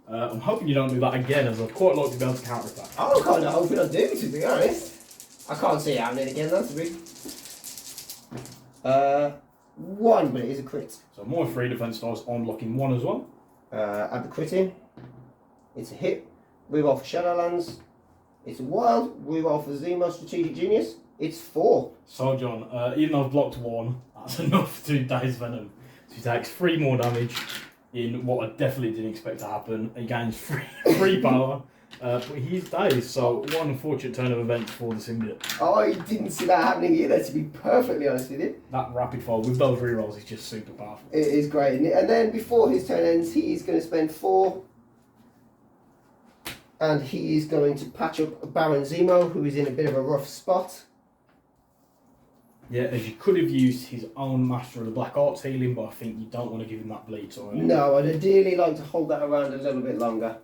I'm hoping you don't do that again, as I'd quite like to be able to counter attack. I'm kind of hoping I do, to be honest. I can't see it happening again, though, to be. 1, but it is a crit. So more 3 defense dice, I'm blocking 1 as well. Add the crit in. It's a hit. Reroll for Shadowlands. It's a wild. Reroll for Zemo Strategic Genius. It's 4. So John, even though I've blocked 1, that's enough to daze Venom. So he takes 3 more damage. in what I definitely didn't expect to happen. He gains free power, but he's dazed, so one unfortunate turn of events for the Syndicate. I didn't see that happening either, to be perfectly honest with you. That rapid fire with those rerolls is just super powerful. It is great, isn't it? And then before his turn ends, he is going to spend 4. And he is going to patch up Baron Zemo, who is in a bit of a rough spot. Yeah, as you could have used his own Master of the Black Arts healing, but I think you don't want to give him that bleed. So No, I'd ideally like to hold that around a little bit longer.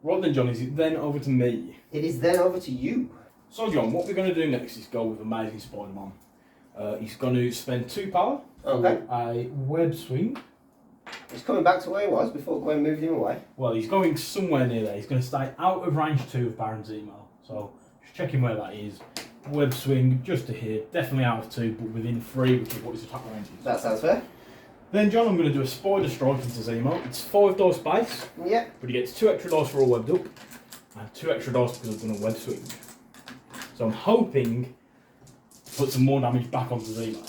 Right then, John, is it then over to me? It is then over to you. So, John, what we're going to do next is go with Amazing Spider-Man. He's going to spend 2 power Okay. for a web swing. He's coming back to where he was before Gwen moved him away. Well, he's going somewhere near there. He's going to stay out of range 2 of Baron Zemo. So, just checking where that is. Web swing just to here. Definitely out of 2, but within 3, which is what his attack range is. That sounds fair. Then, John, I'm going to do a Spider Strike into Zemo. It's 5 dice base, Yeah. but he gets 2 extra dice for all webbed up, and 2 extra dice because I've done a web swing. So I'm hoping to put some more damage back onto Zemo.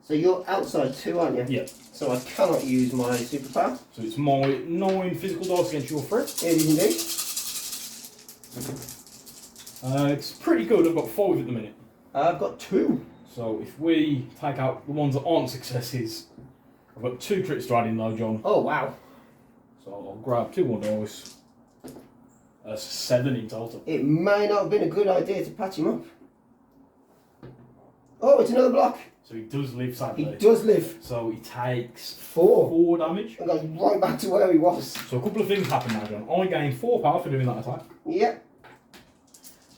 So you're outside 2, aren't you? Yeah. So I cannot use my superpower. So it's my 9 physical dice against your 3. It is indeed. It's pretty good. I've got 5 at the minute. I've got 2. So if we take out the ones that aren't successes, I've got 2 crits to add in though, John. Oh, wow. So I'll grab 2 more dice. 7 in total. It may not have been a good idea to patch him up. Oh, it's another block. So he does live sadly. He does live. So he takes 4. 4 damage. And goes right back to where he was. So a couple of things happen now, John. I gain 4 power for doing that attack. Yep.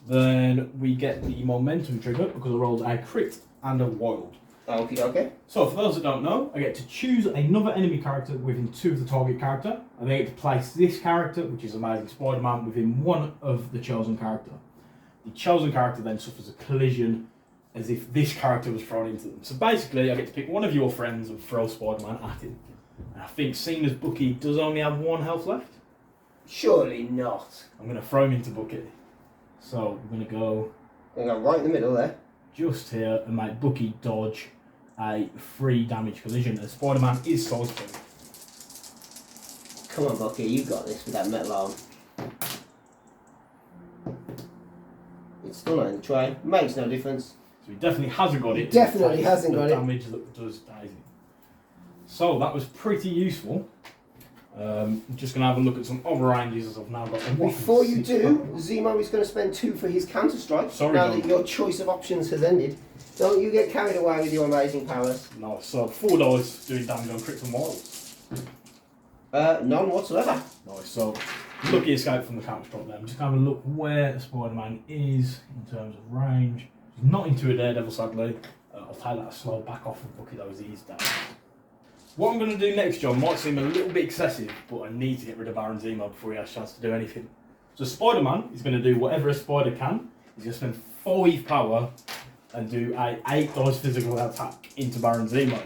Then we get the momentum trigger because I rolled a crit and a wild. Okay, okay. So for those that don't know, I get to choose another enemy character within 2 of the target character, and I get to place this character, which is Amazing Spider-Man, within 1 of the chosen character. The chosen character then suffers a collision as if this character was thrown into them. So basically, I get to pick one of your friends and throw Spider-Man at him. And I think, seeing as Bucky does only have 1 health left, Surely not. I'm going to throw him into Bucky. So I'm going to go I'm going to go right in the middle there. just here and make Bucky dodge a 3 damage collision as Spider-Man is size 2. Come on, Bucky, you got this with that metal arm. It's still not in the tray. Makes no difference. So he definitely hasn't got it. He definitely hasn't got it. Damage that does Daisy. So that was pretty useful. I'm just going to have a look at some other ranges as I've now got. Before you do, Zemo is going to spend 2 for his counter strike. Sorry, now John. that your choice of options has ended. Don't you get carried away with your amazing powers. Nice. So 4 dice doing damage on crits and wilds. None whatsoever. Nice. So lucky escape from the counter strike there. I'm just going to have a look where Spider-Man is in terms of range. He's not into a Daredevil, sadly. I'll take that slow back off of Bucky though as he's down. What I'm going to do next, John, might seem a little bit excessive, but I need to get rid of Baron Zemo before he has a chance to do anything. So Spider-Man is going to do whatever a spider can. He's going to spend 5 power and do a 8 dice physical attack into Baron Zemo.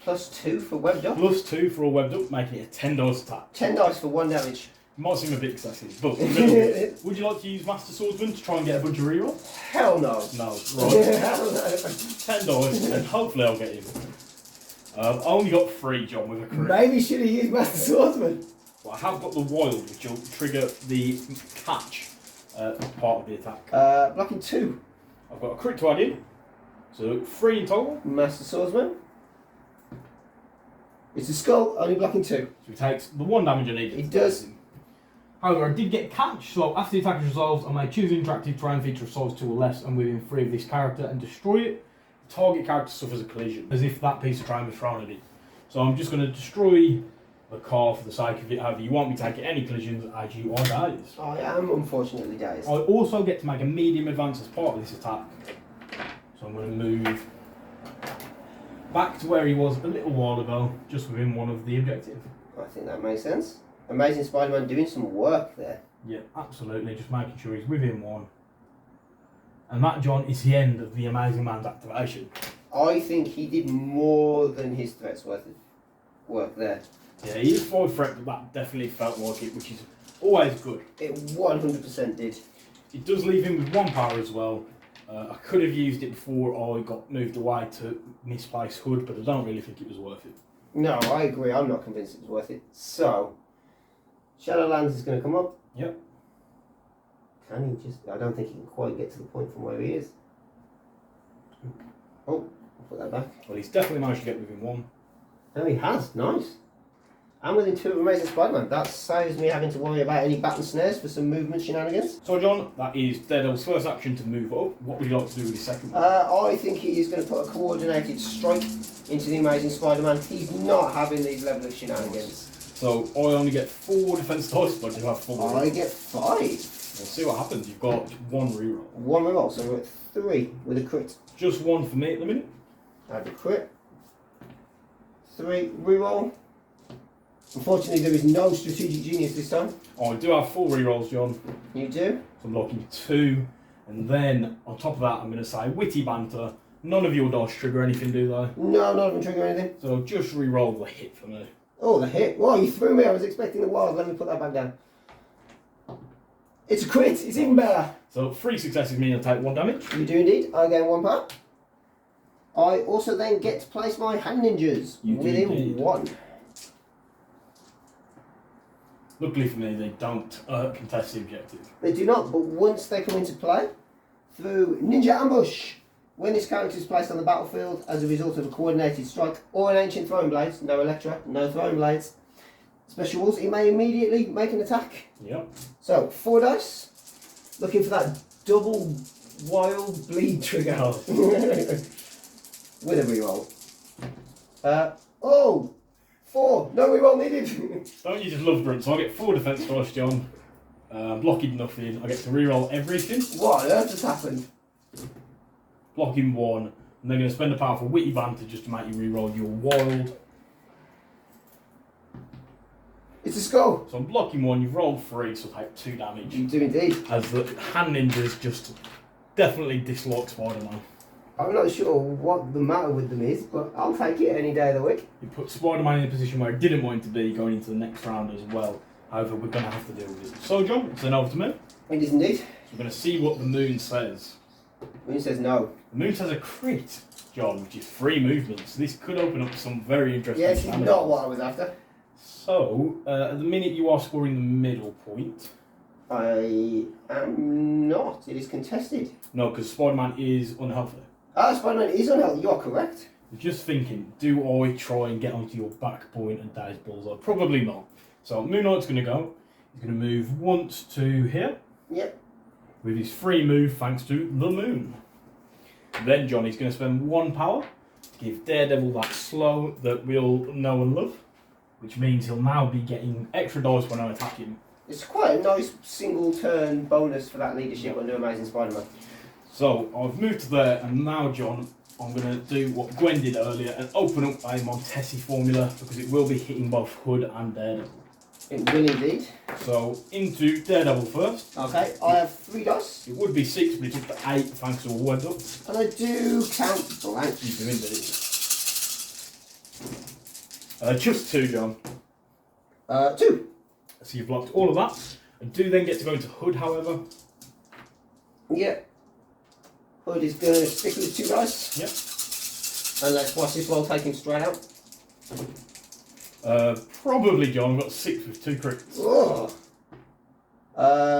Plus 2 for webbed up. Plus 2 for all webbed up, making it a 10 dice attack. 10 dice for 1 damage. Might seem a bit excessive, but would you like to use Master Swordsman to try and get a bunch of rerolls? Hell no. No, right. Hell no. 10 dice, and hopefully I'll get him. I've only got 3, John, with a crit. Maybe should have used Master Swordsman. But I have got the wild, which will trigger the catch part of the attack. Blocking 2. I've got a crit to add in, so 3 in total. Master Swordsman. It's a skull, only blocking 2. So he takes the 1 damage I need. He does. However, I did get catch, so after the attack is resolved, I may choose an interactive terrain feature of size 2 or less and within 3 of this character and destroy it. The target character suffers a collision, as if that piece of terrain was thrown at it. So I'm just going to destroy the car for the sake of it. However, you want me to take any collisions as you are dazed. I am unfortunately dazed. I also get to make a medium advance as part of this attack. So I'm going to move back to where he was a little while ago, just within 1 of the objectives. I think that makes sense. Amazing Spider-Man doing some work there. Yeah, absolutely. Just making sure he's within 1. And that, John, is the end of the Amazing Man's activation. I think he did more than his threat's worth of work there. Yeah, he is 5 threat, but that definitely felt like it, which is always good. It 100% did. It does leave him with 1 power as well. I could have used it before I got moved away to misplace Hood, but I don't really think it was worth it. No, I agree. I'm not convinced it's worth it. So, Shadowlands is going to come up. Yep. Can he just... I don't think he can quite get to the point from where he is. Oh, I'll put that back. Well, he's definitely managed to get within 1. No, he has. Nice. And within 2 of Amazing Spider-Man. That saves me having to worry about any bat and snares for some movement shenanigans. So, John, that is Daredevil's first action to move up. What would you like to do with his second one? I think he is going to put a coordinated strike into the Amazing Spider-Man. He's not having these level of shenanigans. So, I only get 4 defense dice, but you have 4. I get 5. We'll see what happens. You've got 1 reroll. 1 reroll, so we're at 3 with a crit. Just 1 for me at the minute. Add a crit. 3 reroll. Unfortunately, there is no strategic genius this time. I do have 4 rerolls, John. You do? So I'm locking 2. And then, on top of that, I'm going to say witty banter. None of your dice trigger anything, do they? No, none of them trigger anything. So just reroll the hit for me. Oh, the hit. Whoa, you threw me. I was expecting the wild. Let me put that back down. It's a crit. It's even better. So 3 successes mean I take 1 damage. You do indeed. I gain 1 power. I also then get to place my hand ninjas You do within indeed. 1. Luckily for me, they don't contest the objective. They do not, but once they come into play, through Ninja Ambush, when this character is placed on the battlefield as a result of a coordinated strike or an ancient throwing blade, no Electra, no throwing blades, special rules, he may immediately make an attack. Yep. So, 4 dice, looking for that double wild bleed trigger. Oh. With a reroll. 4, no reroll needed. Don't you just love Brum? So I get 4 defense dice, John. Blocking nothing. I get to reroll everything. What on earth has happened? Blocking 1. And then going to spend a power for witty banter just to make you reroll your wild. It's a skull. So I'm blocking 1. You've rolled 3, so I take 2 damage. You do indeed. As the hand ninjas just definitely dislike Spider-Man. I'm not sure what the matter with them is, but I'll take it any day of the week. You put Spider-Man in a position where he didn't want him to be going into the next round as well. However, we're going to have to deal with it. So, John, it's then over to me. It is indeed. So we're going to see what the moon says. Moon says no. The moon says a crit, John, which is 3 movements. This could open up some very interesting Yes, it's shenanigans. not what I was after. So, at the minute you are scoring the middle point. I am not. It is contested. No, because Spider-Man is unhealthy. Spider-Man is unhealthy. You are correct. Just thinking, do I try and get onto your back point and daze Bullseye? Probably not. So Moon Knight's going to go. He's going to move once to here. Yep. With his free move thanks to the moon. Then Johnny's going to spend 1 power to give Daredevil that slow that we all know and love. Which means he'll now be getting extra dice when I attack him. It's quite a nice single turn bonus for that leadership under Amazing Spider-Man. So I've moved to there, and now John, I'm going to do what Gwen did earlier and open up a Montesi Formula because it will be hitting both Hood and Daredevil. It will indeed. So into Daredevil first. Okay, I have 3 dice. It would be 6, but it's up to 8 thanks to a word up. And I do count blank. You do indeed. Just 2, John. 2. So you've blocked all of that. I do then get to go into Hood, however. Yep. Hood is going to stick with 2 dice. Yep. And let's watch this roll take him straight out. Probably, John. I've got 6 with 2 crits. Oh.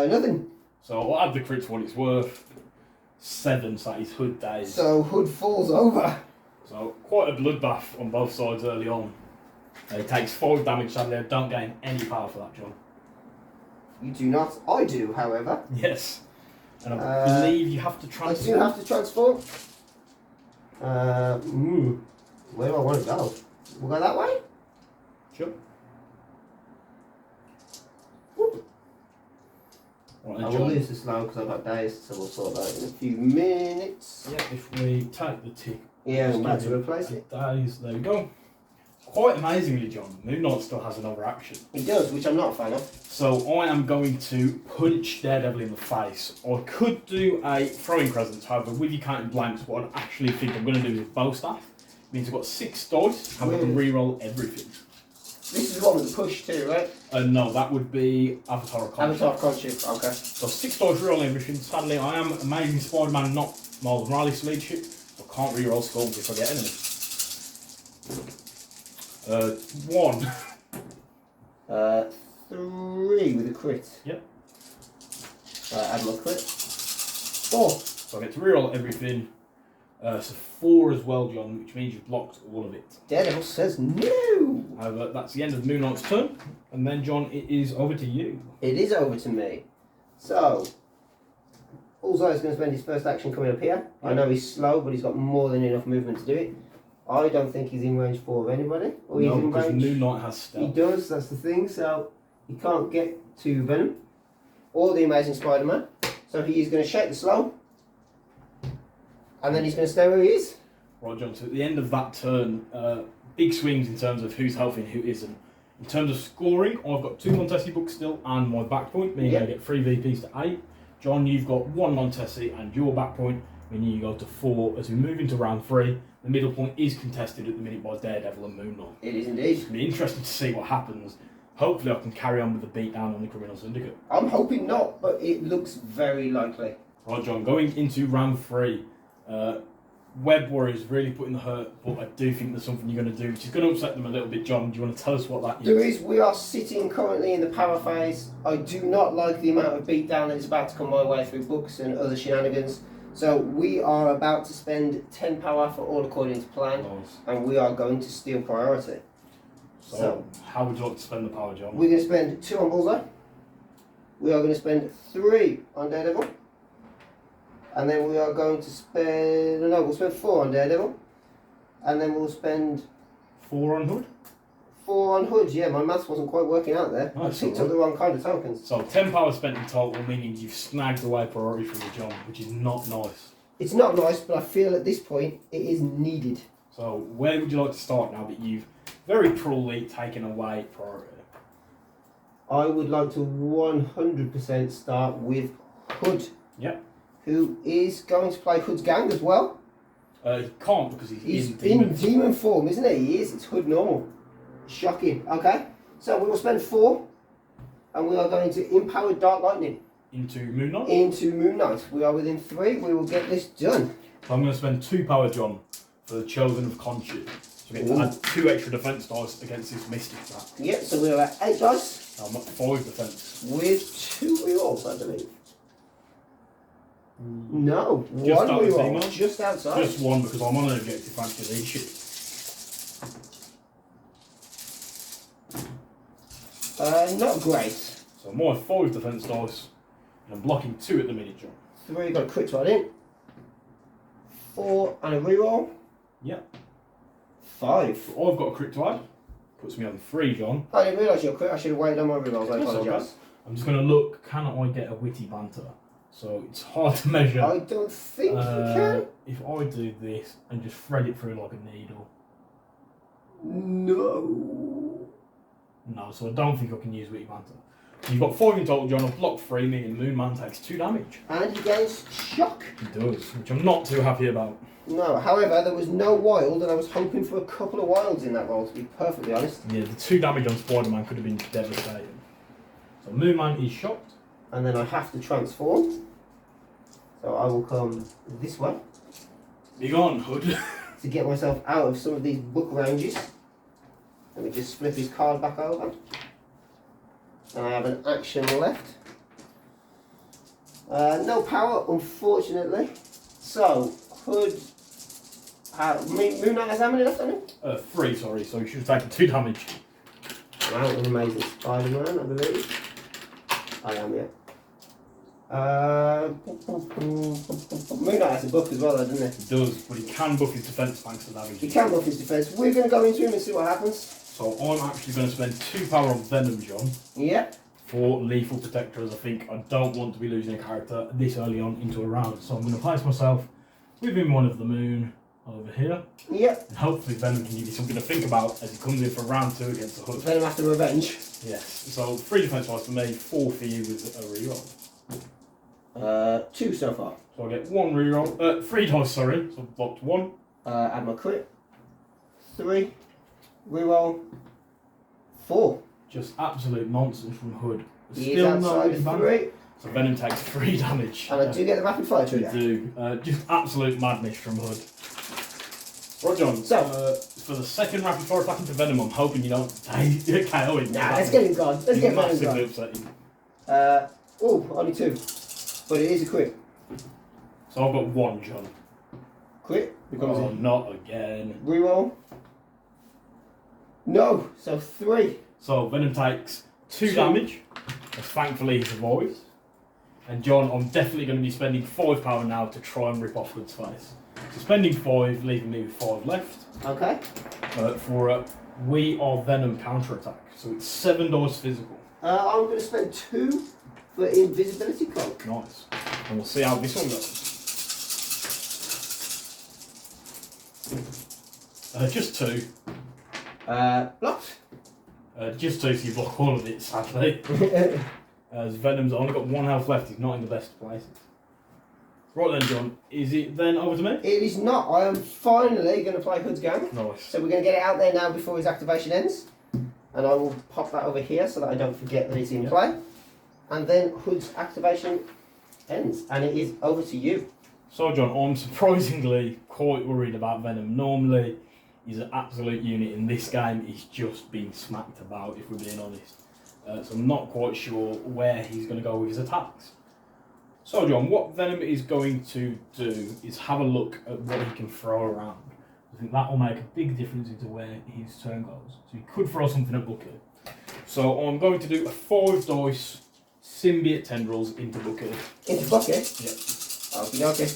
Nothing. So I'll add the crits what it's worth. 7, so that is Hood days. So Hood falls over. So quite a bloodbath on both sides early on. He takes 5 damage, sadly. I don't gain any power for that, John. You do not. I do, however. Yes. And I believe you have to transform. I do have to transform. Where do I want to go? We'll go that way? Sure. Whoop. Right, I will John. lose the slow because I've got days, so we'll sort that in a few minutes. Yeah, if we take the tick. Yeah, I'm about to replace it. Days, there we go. Quite amazingly, John, Moon Knight still has another action. He does, which I'm not a fan of. So I am going to punch Daredevil in the face. I could do a throwing presence, however, with you counting blanks, what I actually think I'm going to do is bow staff. It means I've got 6 dice, and I can re-roll everything. This is the one with the push too, right? No, that would be Avatar of Conscience. Avatar Conscience, okay. So 6 dice re-roll everything. Sadly, I am Amazing Spider-Man, not Miles Morales leadership, so I can't re-roll skulls if I get any. 1. 3 with a crit. Yep. Add my crit. 4. So I get to reroll everything. So 4 as well, John, which means you've blocked all of it. Daredevil says no. However, that's the end of Moon Knight's turn. And then, John, it is over to you. It is over to me. So, Bullseye is going to spend his first action coming up here. I know he's slow, but he's got more than enough movement to do it. I don't think he's in range 4 of anybody. Or he's in because range. Moon Knight has stealth. He does, that's the thing. So, he can't get to Venom or the Amazing Spider-Man. So, he is going to shake the slow. And then he's going to stay where he is. Right, John, so at the end of that turn, big swings in terms of who's healthy and who isn't. In terms of scoring, I've got 2 Montesi books still and my back point, meaning I get 3 VPs to 8. John, you've got 1 Montesi and your back point, meaning you go to 4. As we move into round 3, the middle point is contested at the minute by Daredevil and Moon Knight. It is indeed. It's going to be interesting to see what happens. Hopefully I can carry on with the beatdown on the Criminal Syndicate. I'm hoping not, but it looks very likely. Right, John, going into round 3, Web Warriors really putting the hurt, but I do think there's something you're going to do, which is going to upset them a little bit. John, do you want to tell us what that is? There is, we are sitting currently in the power phase. I do not like the amount of beatdown that is about to come my way through books and other shenanigans. So we are about to spend 10 power for all according to plan, and we are going to steal priority. So how would you like to spend the power, John? We're going to spend 2 on Bullseye. We are going to spend 3 on Daredevil. And then we are going to spend, no, we'll spend 4 on Daredevil. And then we'll spend 4 on Hood? 4 on Hood, yeah, my maths wasn't quite working out there. I picked up the wrong kind of tokens. So 10 power spent in total, meaning you've snagged away priority from you, John, which is not nice. It's not nice, but I feel at this point it is needed. So where would you like to start now that you've very cruelly taken away priority? I would like to 100% start with Hood. Yep. Who is going to play Hood's gang as well. He can't because he's in demon form, isn't he? He is. It's Hood normal. Shocking. Okay. So we will spend 4, and we are going to empower Dark Lightning. Into Moon Knight? Into Moon Knight. We are within 3. We will get this done. So I'm going to spend 2 power, John, for the Chosen of Khonshu. So we get to add 2 extra defense dice against this Mystic attack. Yep. So we're at 8 dice. I'm at 5 defense. With 2 rerolls, I believe. No, Just 1 reroll, Zemo? just outside. Just 1 because I'm on an objective thanks to leadership. Not great. So my 5 defense dice, and I'm blocking 2 at the minute, John. 3, got a crit right in. 4 and a reroll. Yep. 5. So I've got a crit to add. Puts me on 3, John. I didn't realise you were crit. I should have waited on my rerolls. I apologise. I'm just going to look, can I get a witty banter? So it's hard to measure. I don't think you can. If I do this and just thread it through like a needle. No. No, so I don't think I can use witty banter. You've got 5 in total, John. I've blocked 3, meaning Moon Man takes 2 damage. And he gains shock. He does, which I'm not too happy about. No, however, there was no wild, and I was hoping for a couple of wilds in that roll, to be perfectly honest. Yeah, the 2 damage on Spider-Man could have been devastating. So Moon Man is shocked. And then I have to transform. So I will come this way. Be gone, Hood. To get myself out of some of these book ranges. Let me just flip his card back over. And I have an action left. No power, unfortunately. So, Hood... Moon Knight has how many left on him? 3, sorry, so you should have taken 2 damage. I'm out of Amazing Spider-Man, I believe. I am, yeah. Moon Knight has a buff as well, though, doesn't he? He does, but he can buff his defense thanks to damage. He can buff his defense. We're going to go into him and see what happens. So I'm actually going to spend 2 power on Venom, John. Yeah. For lethal protector, as I think I don't want to be losing a character this early on into a round. So I'm going to place myself within one of the Moon over here. Yep. And hopefully Venom can give you something to think about as he comes in for round 2 against the Hood. Venom after revenge. Yes. So 3 defense dice for me, 4 for you with a reroll. 2 so far. So I get 1 reroll, 3 dice, sorry. So I've blocked 1. Add my crit. 3. Reroll. 4. Just absolute nonsense from Hood. He is outside of 3. So Venom takes 3 damage. And I do get the rapid fire trigger. You do. Just absolute madness from Hood. Right, John. So for the second rapid fire attack into Venom, I'm hoping you don't KO him. nah, let's get him gone. Let's get Venom gone. Upsetting. Only 2, but it is a crit. So I've got 1, John. Crit becomes Oh, not again. reroll. No, so 3. So Venom takes 2 damage, as thankfully he survives. And John, I'm definitely going to be spending 5 power now to try and rip off Hood's face. So spending 5, leaving me with 5 left. Okay. For a We Are Venom counter-attack. So it's 7 dice physical. I'm going to spend 2 for invisibility cloak. Nice. And we'll see how this one goes. Just 2. Blocked. Just 2, so you block all of it, sadly. As Venom's only got 1 health left, he's not in the best of places. Right then, John, is it then over to me? It is not. I am finally going to play Hood's Gang. Nice. So we're going to get it out there now before his activation ends. And I will pop that over here so that I don't forget that it's in play. And then Hood's activation ends. And it is over to you. So, John, I'm surprisingly quite worried about Venom. Normally, he's an absolute unit. In this game, he's just been smacked about, if we're being honest. So I'm not quite sure where he's going to go with his attacks. So, John, what Venom is going to do is have a look at what he can throw around. I think that will make a big difference into where his turn goes. So he could throw something at Bucky. So I'm going to do a 5 dice symbiote tendrils into Bucky. Into Bucky? Yep. Okay.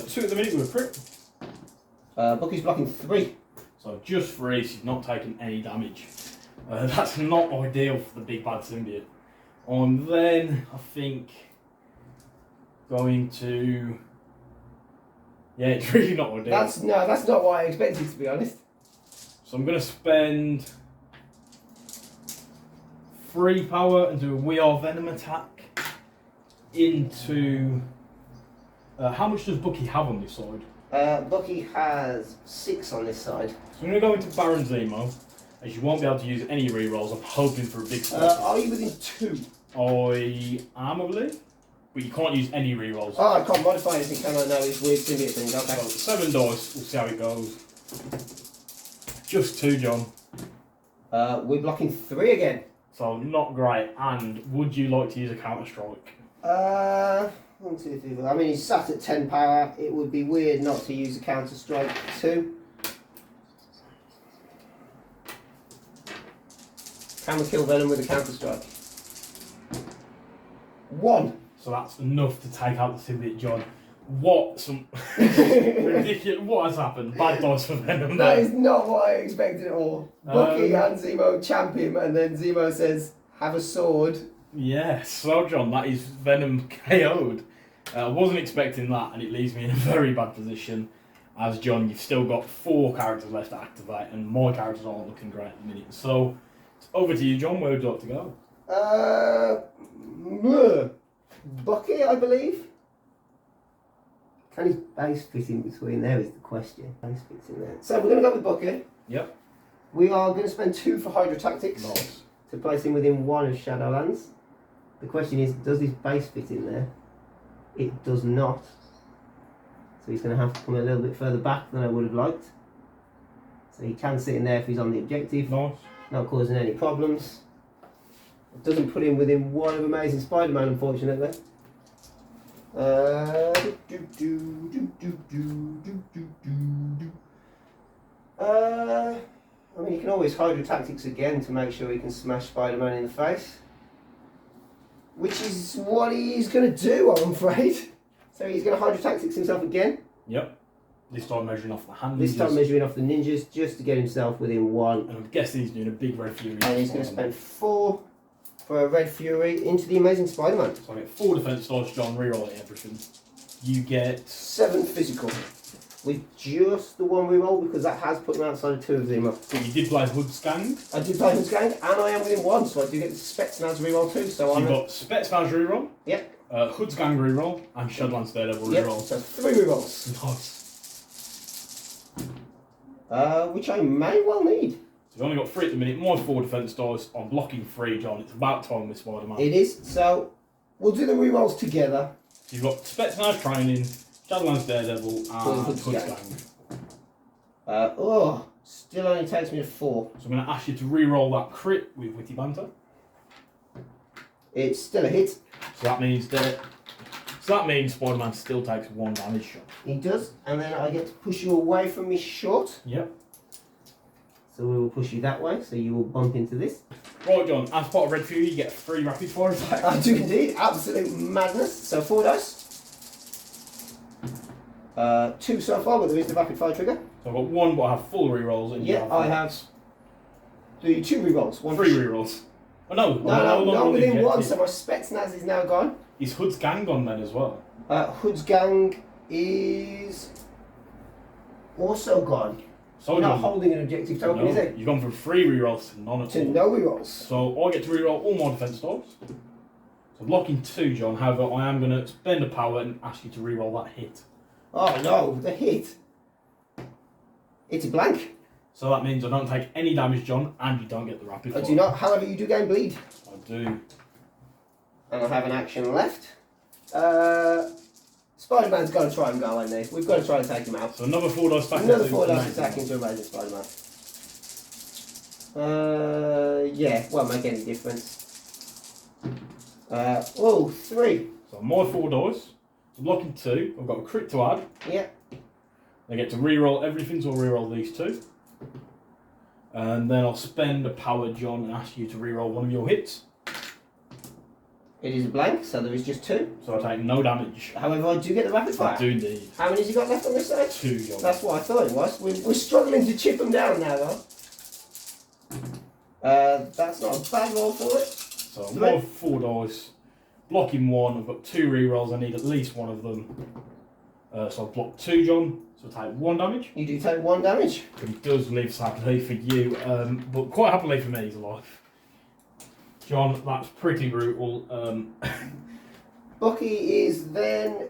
2 at the minute with a crit. Bucky's blocking 3. So just 3, so he's not taking any damage. That's not ideal for the big bad symbiote. I'm then, I think, going to... Yeah, it's really not ideal. That's not what I expected, to be honest. So I'm going to spend 3 power and do a We Are Venom attack into... how much does Bucky have on this side? Bucky has 6 on this side. So I'm going to go into Baron Zemo, as you won't be able to use any rerolls. I'm hoping for a big spot. Are you within 2? I am, I believe. But you can't use any rerolls. Oh, I can't modify anything, can I? No, it's weird symbiote things. Okay. So 7 dice, we'll see how it goes. Just 2, John. We're blocking 3 again. So not great. And would you like to use a counter strike? 1, 2, 3, 4. I mean, he's sat at 10 power. It would be weird not to use a counter strike 2. Can we kill Venom with a counter strike? 1. So that's enough to take out the symbiote, John. What some ridiculous? What has happened? Bad dice for Venom. That is not what I expected at all. Bucky and Zemo champ him, and then Zemo says, "Have a sword." Yes, so John, that is Venom KO'd. I wasn't expecting that, and it leaves me in a very bad position. As John, you've still got 4 characters left to activate, and my characters aren't looking great at the minute. So, it's over to you, John. Where would you like to go? Bucky, I believe. Can his base fit in between there is the question. Base fits in there. So we're going to go with Bucky. Yep. We are going to spend 2 for Hydra Tactics Nice. to place him within 1 of Shadowlands. The question is, does his base fit in there? It does not. So he's going to have to come a little bit further back than I would have liked. So he can sit in there if he's on the objective. Nice. Not causing any problems. It doesn't put him within 1 of Amazing Spider-Man, unfortunately. I mean, he can always Hydra Tactics again to make sure he can smash Spider-Man in the face. Which is what he's going to do, I'm afraid. So he's going to Hydra Tactics himself again. Yep. This time measuring off the hand. This time measuring off the ninjas just to get himself within 1. And I'm guessing he's doing a big Red Fury. And he's going to spend 4 for a Red Fury into the Amazing Spider-Man. So I get 4 defense dice, John, rerolling everything. You get 7 physical. With just the 1 reroll because that has put him outside of 2 of Zemo. But you did play Hood's Gang. I did play Hood's Gang and I am within 1, so I do get the Spetsnaz reroll too. So you've got Spetsnaz reroll. Yep. Hood's Gang reroll and Shadowlands Daredevil Yep. reroll. So 3 rerolls. Nice. Which I may well need. So you've only got 3 at the minute. My 4 defense dice. I'm blocking 3, John. It's about time with Spider-Man. It is. So we'll do the rerolls together. So you've got Spetsnaz training. Shadowlands, Daredevil, and Hood's Hood's Gang. Gang. Still only takes me to 4. So I'm going to ask you to re-roll that crit with Witty Banter. It's still a hit. So that means Spider-Man still takes 1 damage shot. He does, and then I get to push you away from me short. Yep. So we will push you that way, so you will bump into this. Right, John, as part of Red Fury, you get 3 rapid fire attacks. I do indeed, absolute madness. So 4 dice. 2 so far, but there is the rapid fire trigger. So I've got 1, but I have full rerolls. And Yeah, I have 2 rerolls. 3 rerolls. Oh no, No, within 1, so my Spetsnaz is now gone. Is Hood's Gang gone then as well? Hood's Gang is also gone. So You're not holding an objective token, no, is it? you've gone from 3 rerolls to none at To all. no rerolls. So I get to reroll all my defense dice. So blocking 2, John. However, I am going to spend a power and ask you to reroll that hit. Oh no, the hit. It's a blank. So that means I don't take any damage, John, and you don't get the rapid fire. I do not, however, you do gain bleed. I do. And I have an action left. Spider-Man's got to try and go in there. We've got to try and take him out. So another 4 dice back. Another 4 dice attack into Amazing Spider-Man. Yeah, won't make any difference. 3. So my 4 dice. So blocking 2. I've got a crit to add. Yeah. I get to reroll everything, so I'll reroll these 2. And then I'll spend a power, John, and ask you to reroll one of your hits. It is a blank, so there is just 2. So I take no damage. However, I do get the rapid fire. I do indeed. How many has he got left on this side? 2, John. That's what I thought it was. We're struggling to chip them down now, though. That's not a bad roll for it. So I'm on 4 dice. Blocking 1. I've got 2 rerolls. I need at least one of them. So I've blocked 2, John. So I take 1 damage. You do take 1 damage. He does live sadly for you, but quite happily for me he's alive. John, that's pretty brutal. Bucky is then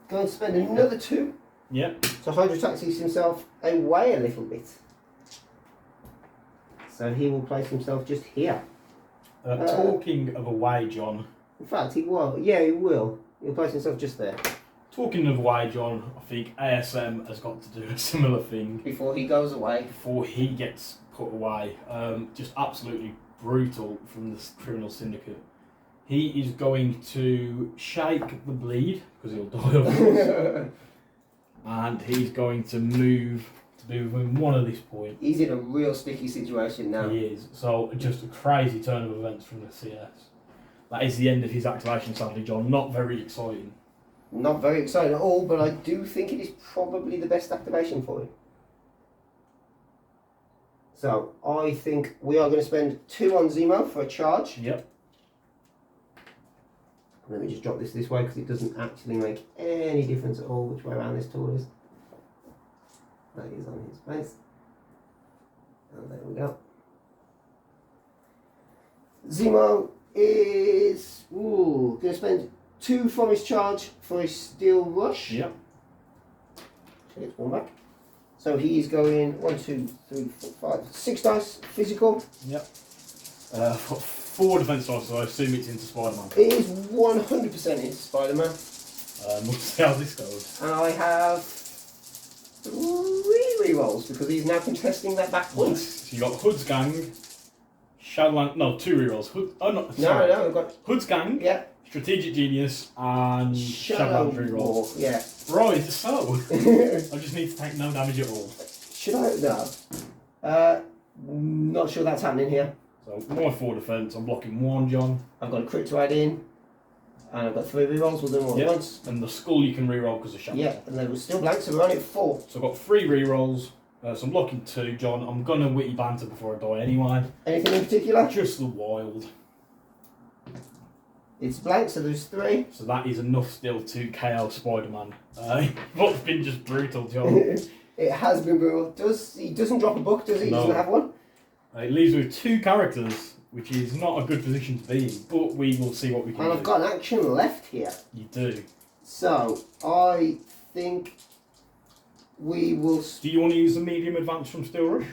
going to spend another 2 Yep. to Hydra taxis himself away a little bit. So he will place himself just here. Talking of away, John. In fact, he will. Yeah, he will. He'll place himself just there. Talking of away, John, I think ASM has got to do a similar thing Before he goes away. before he gets put away. Just absolutely brutal from the criminal syndicate. He is going to shake the bleed, because he'll die of course. And he's going to move to be within 1 at this point. He's in a real sticky situation now. He is. So just a crazy turn of events from the CS. That is the end of his activation, sadly, John. Not very exciting. Not very exciting at all, but I do think it is probably the best activation for him. So I think we are going to spend 2 on Zemo for a charge. Yep. Let me just drop this way because it doesn't actually make any difference at all which way around this tool is. That is on his face. And there we go. Zemo is going to spend 2 from his charge for his steel rush. Yep. So he gets 1 back. So he is going 1, 2, 3, 4, 5, 6 dice physical. Yep. 4 defense dice, so I assume it's into Spider-Man. It is 100% into Spider-Man. We'll see how this goes. And I have 3 rerolls because he's now contesting that back point. So you got Hood's Gang, Shadowlands, no, 2 rerolls. No, I've got Hood's Gang, yeah. Strategic Genius, and Shadowlands rerolls. Yeah. Right, so I just need to take no damage at all. Should I? No. Not sure that's happening here. So my 4 defense, I'm blocking 1, John. I've got a crit to add in, and I've got 3 rerolls. We'll do them all at once. And the skull you can reroll because of Shadowlands. Yeah, and they were still blank, so we're only at 4. So I've got 3 rerolls. So I'm blocking 2, John. I'm gonna witty banter before I die anyway. Anything in particular? Just the wild. It's blank, so there's 3. So that is enough still to KO Spider-Man. What's been just brutal, John. It has been brutal. He doesn't drop a book, does he? He No. doesn't have one. It leaves with 2 characters, which is not a good position to be in, but we will see what we can And do. I've got an action left here. You do. So, I think we will... Do you want to use the medium advance from Steel Rush?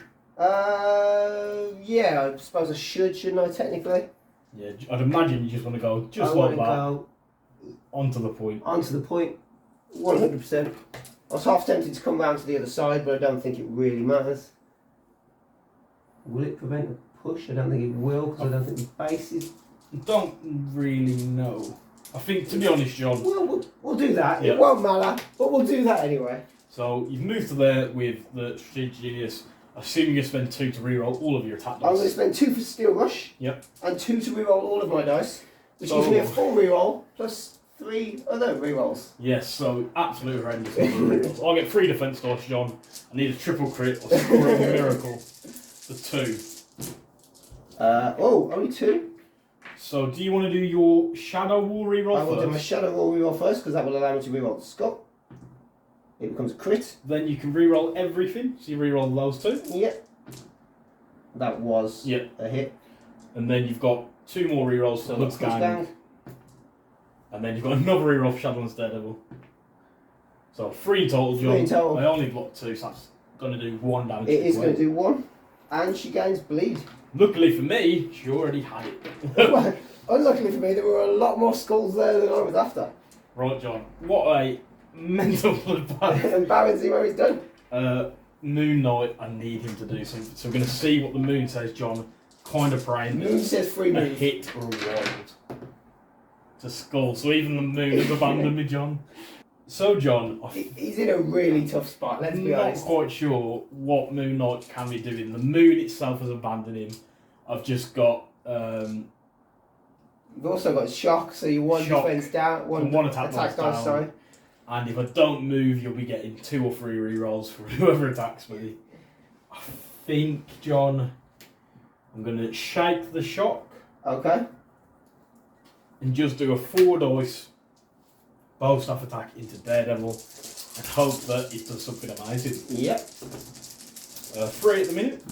Yeah, I suppose I should, shouldn't I, technically? Yeah, I'd imagine you just want to go just I like want to that, go onto the point. onto the point. 100%. I was half tempted to come round to the other side, but I don't think it really matters. Will it prevent a push? I don't think it will, because I don't think the base is... Don't really know. I think, to be honest, John... Well, we'll do that. Yeah. It won't matter, but we'll do that anyway. So, you've moved to there with the Strategic Genius, assuming you spend 2 to reroll all of your attack dice. I'm going to spend 2 for Steel Rush. Yep. And 2 to reroll all of my dice, which gives me a full reroll, plus 3 other rerolls. Yes, so absolute horrendous rerolls. I'll get 3 defense dice, John. I need a triple crit or score of a miracle. The 2. Only 2. So, do you want to do your Shadow Wall reroll I will first? do my Shadow Wall reroll first, because that will allow me to reroll the Skull. It becomes a crit. Then you can reroll everything, so you reroll those 2. Yep. That was Yep. a hit. And then you've got 2 more rerolls for Hood's Gang. And then you've got another reroll for Shadowlands Daredevil. So 3 in total, John. 3 in total. I only blocked 2, so that's going to do 1 damage. It is going to do 1. And she gains bleed. Luckily for me, she already had it. Well, unluckily for me, there were a lot more skulls there than I was after. Right, John. What a mental bloodbath. And Baron Zemo is done. Moon Knight, I need him to do something. So we're going to see what the moon says, John. Kind of praying. Moon says free A move. hit or a wild. It's a skull, so even the moon has abandoned me, John. So, John, He's in a really tough spot, let's I'm be not honest. quite sure what Moon Knight can be doing. The moon itself has abandoned him. I've just got You've also got shock, so you one Shock. defense down, one attack dice down. sorry. And if I don't move, you'll be getting 2 or 3 rerolls for whoever attacks me. I think, John, I'm going to shake the shock Okay. and just do a 4 dice bow staff attack into Daredevil and hope that it does something amazing. Yep. 3 at the minute.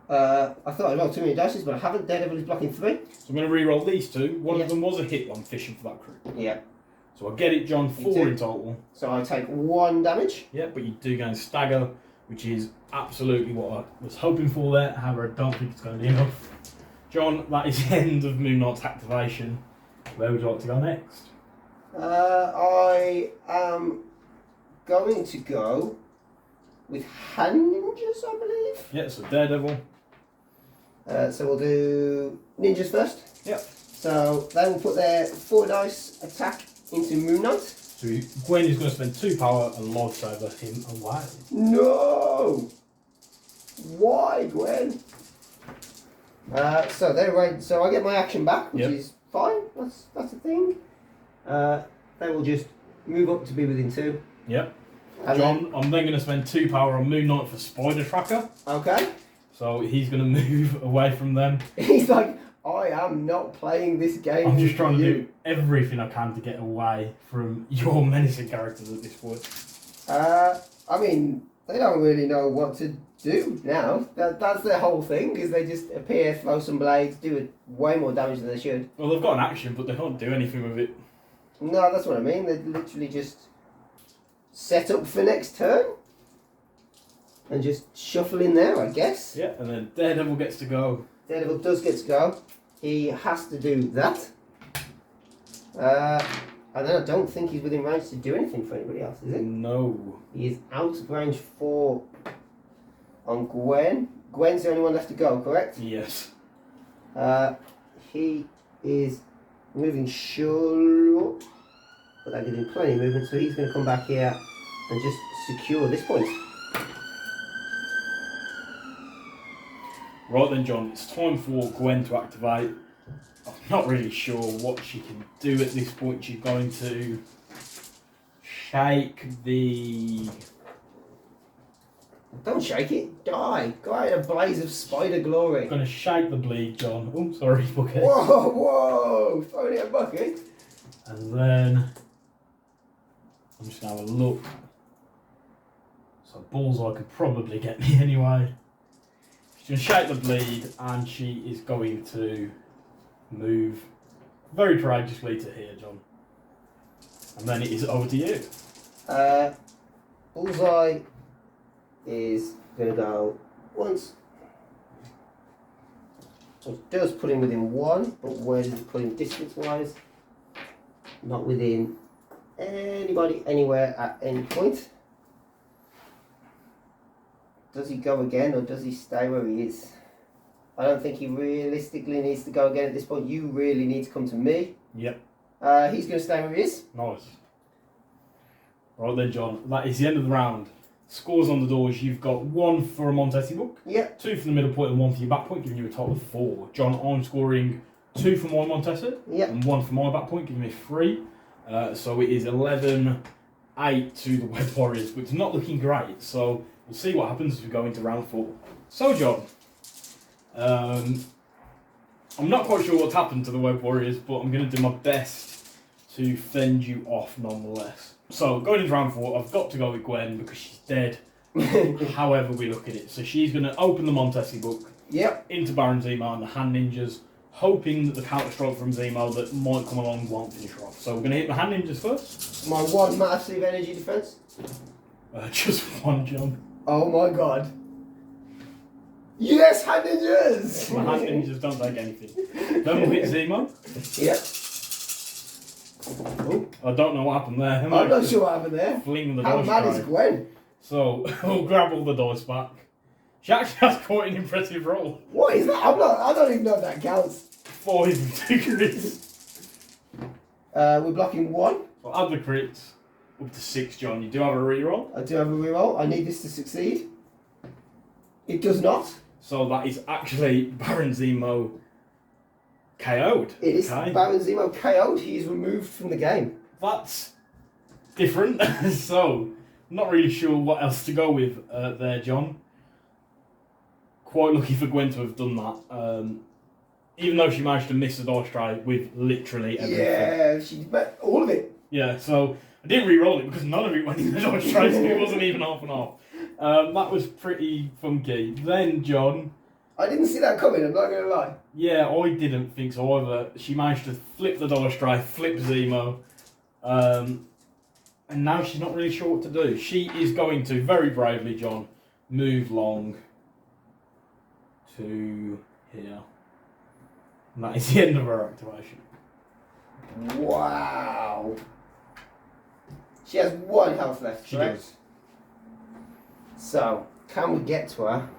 I thought I rolled too many dice, but I haven't. Daredevil is blocking 3. So I'm going to reroll these 2. One Yeah. of them was a hit. I'm fishing for that crit. Yeah. So I get it, John. You 4 do. in total. So I take 1 damage. Yeah, but you do gain stagger, which is absolutely what I was hoping for there. However, I don't think it's going to be enough. John, that is the end of Moon Knight's activation. Where would you like to go next? I am going to go with hand ninjas, I believe. Yeah, so Daredevil. So we'll do ninjas first. Yep. So they will put their 4 dice attack into Moon Knight. So Gwen is going to spend 2 power and lifesaver him away. No! Why, Gwen? So they're right. So I get my action back, which Yep. is fine. That's a thing. They will just move up to be within 2. Yep. And John, I'm then going to spend 2 power on Moon Knight for Spider Tracker. Okay. So he's going to move away from them. He's like, I am not playing this game. I'm just trying to with do everything I can to get away from your menacing characters at this point. I mean, they don't really know what to do now. That's their whole thing, is they just appear, throw some blades, do way more damage than they should. Well, they've got an action, but they can't do anything with it. No, that's what I mean. They literally just set up for next turn and just shuffle in there, I guess. Yeah, and then Daredevil gets to go. Daredevil does get to go. He has to do that. And then I don't think he's within range to do anything for anybody else, is he? No. He is out of range for on Gwen. Gwen's the only one left to go, correct? Yes. He is moving short, but that gives him plenty of movement, so he's going to come back here and just secure this point. Right then, John, it's time for Gwen to activate. I'm not really sure what she can do at this point. She's going to shake the... Don't shake it, die. Go out in a blaze of spider glory. I'm going to shake the bleed, John. Oh, sorry, bucket. Whoa, whoa! Throwing it a bucket. And then I'm just going to have a look. So Bullseye could probably get me anyway. She's going to shake the bleed, and she is going to move very courageously to here, John. And then it is over to you. Bullseye is going to go once. It does put him within 1, but where does it put him distance-wise? Not within anybody anywhere at any point. Does he go again or does he stay where he is? I don't think he realistically needs to go again at this point. You really need to come to me. Yep. He's going to stay where he is. Nice. Right then, John. That is the end of the round. Scores on the doors. You've got 1 for a Montesi book, Yep. 2 for the middle point, and 1 for your back point, giving you a total of 4. John, I'm scoring 2 for my Montesi, Yep. and 1 for my back point, giving me 3. So it is 11-8 to the Web Warriors, which is not looking great. So we'll see what happens as we go into round 4. So, John, I'm not quite sure what's happened to the Web Warriors, but I'm going to do my best to fend you off nonetheless. So, going into round 4, I've got to go with Gwen because she's dead, however we look at it. So she's going to open the Montesi book Yep. into Baron Zemo and the Hand Ninjas, hoping that the counter strike from Zemo that might come along won't finish her off. So we're going to hit the Hand Ninjas first. My 1 massive energy defense. Just 1, John. Oh my god. Yes, Hand Ninjas! The Hand Ninjas don't take anything. Then we'll hit Zemo. Yep. Oh, I don't know what happened there. I'm not sure what happened there. Fling the How dice mad is strike. Gwen? So we'll grab all the dice back. She actually has quite an impressive roll. What is that? I don't even know if that counts. 4 with 2 crits. We're blocking 1. So add the crits up to 6, John. You do have a reroll. I do have a reroll. I need this to succeed. It does not. So that is actually Baron Zemo KO'd. It is Okay. Baron Zemo KO'd. He is removed from the game. That's different. So, not really sure what else to go with there, John. Quite lucky for Gwen to have done that. Even though she managed to miss the dice tray with literally everything. Yeah, but all of it. Yeah, so I didn't re-roll it because none of it went in the dice tray, so it wasn't even half and half. That was pretty funky. Then, John... I didn't see that coming, I'm not going to lie. Yeah, I didn't think so either. She managed to flip the dice tray, flip Zemo, and now she's not really sure what to do. She is going to, very bravely, John, move long to here. And that is the end of her activation. Wow. She has 1 health left, She correct? does. So, can we get to her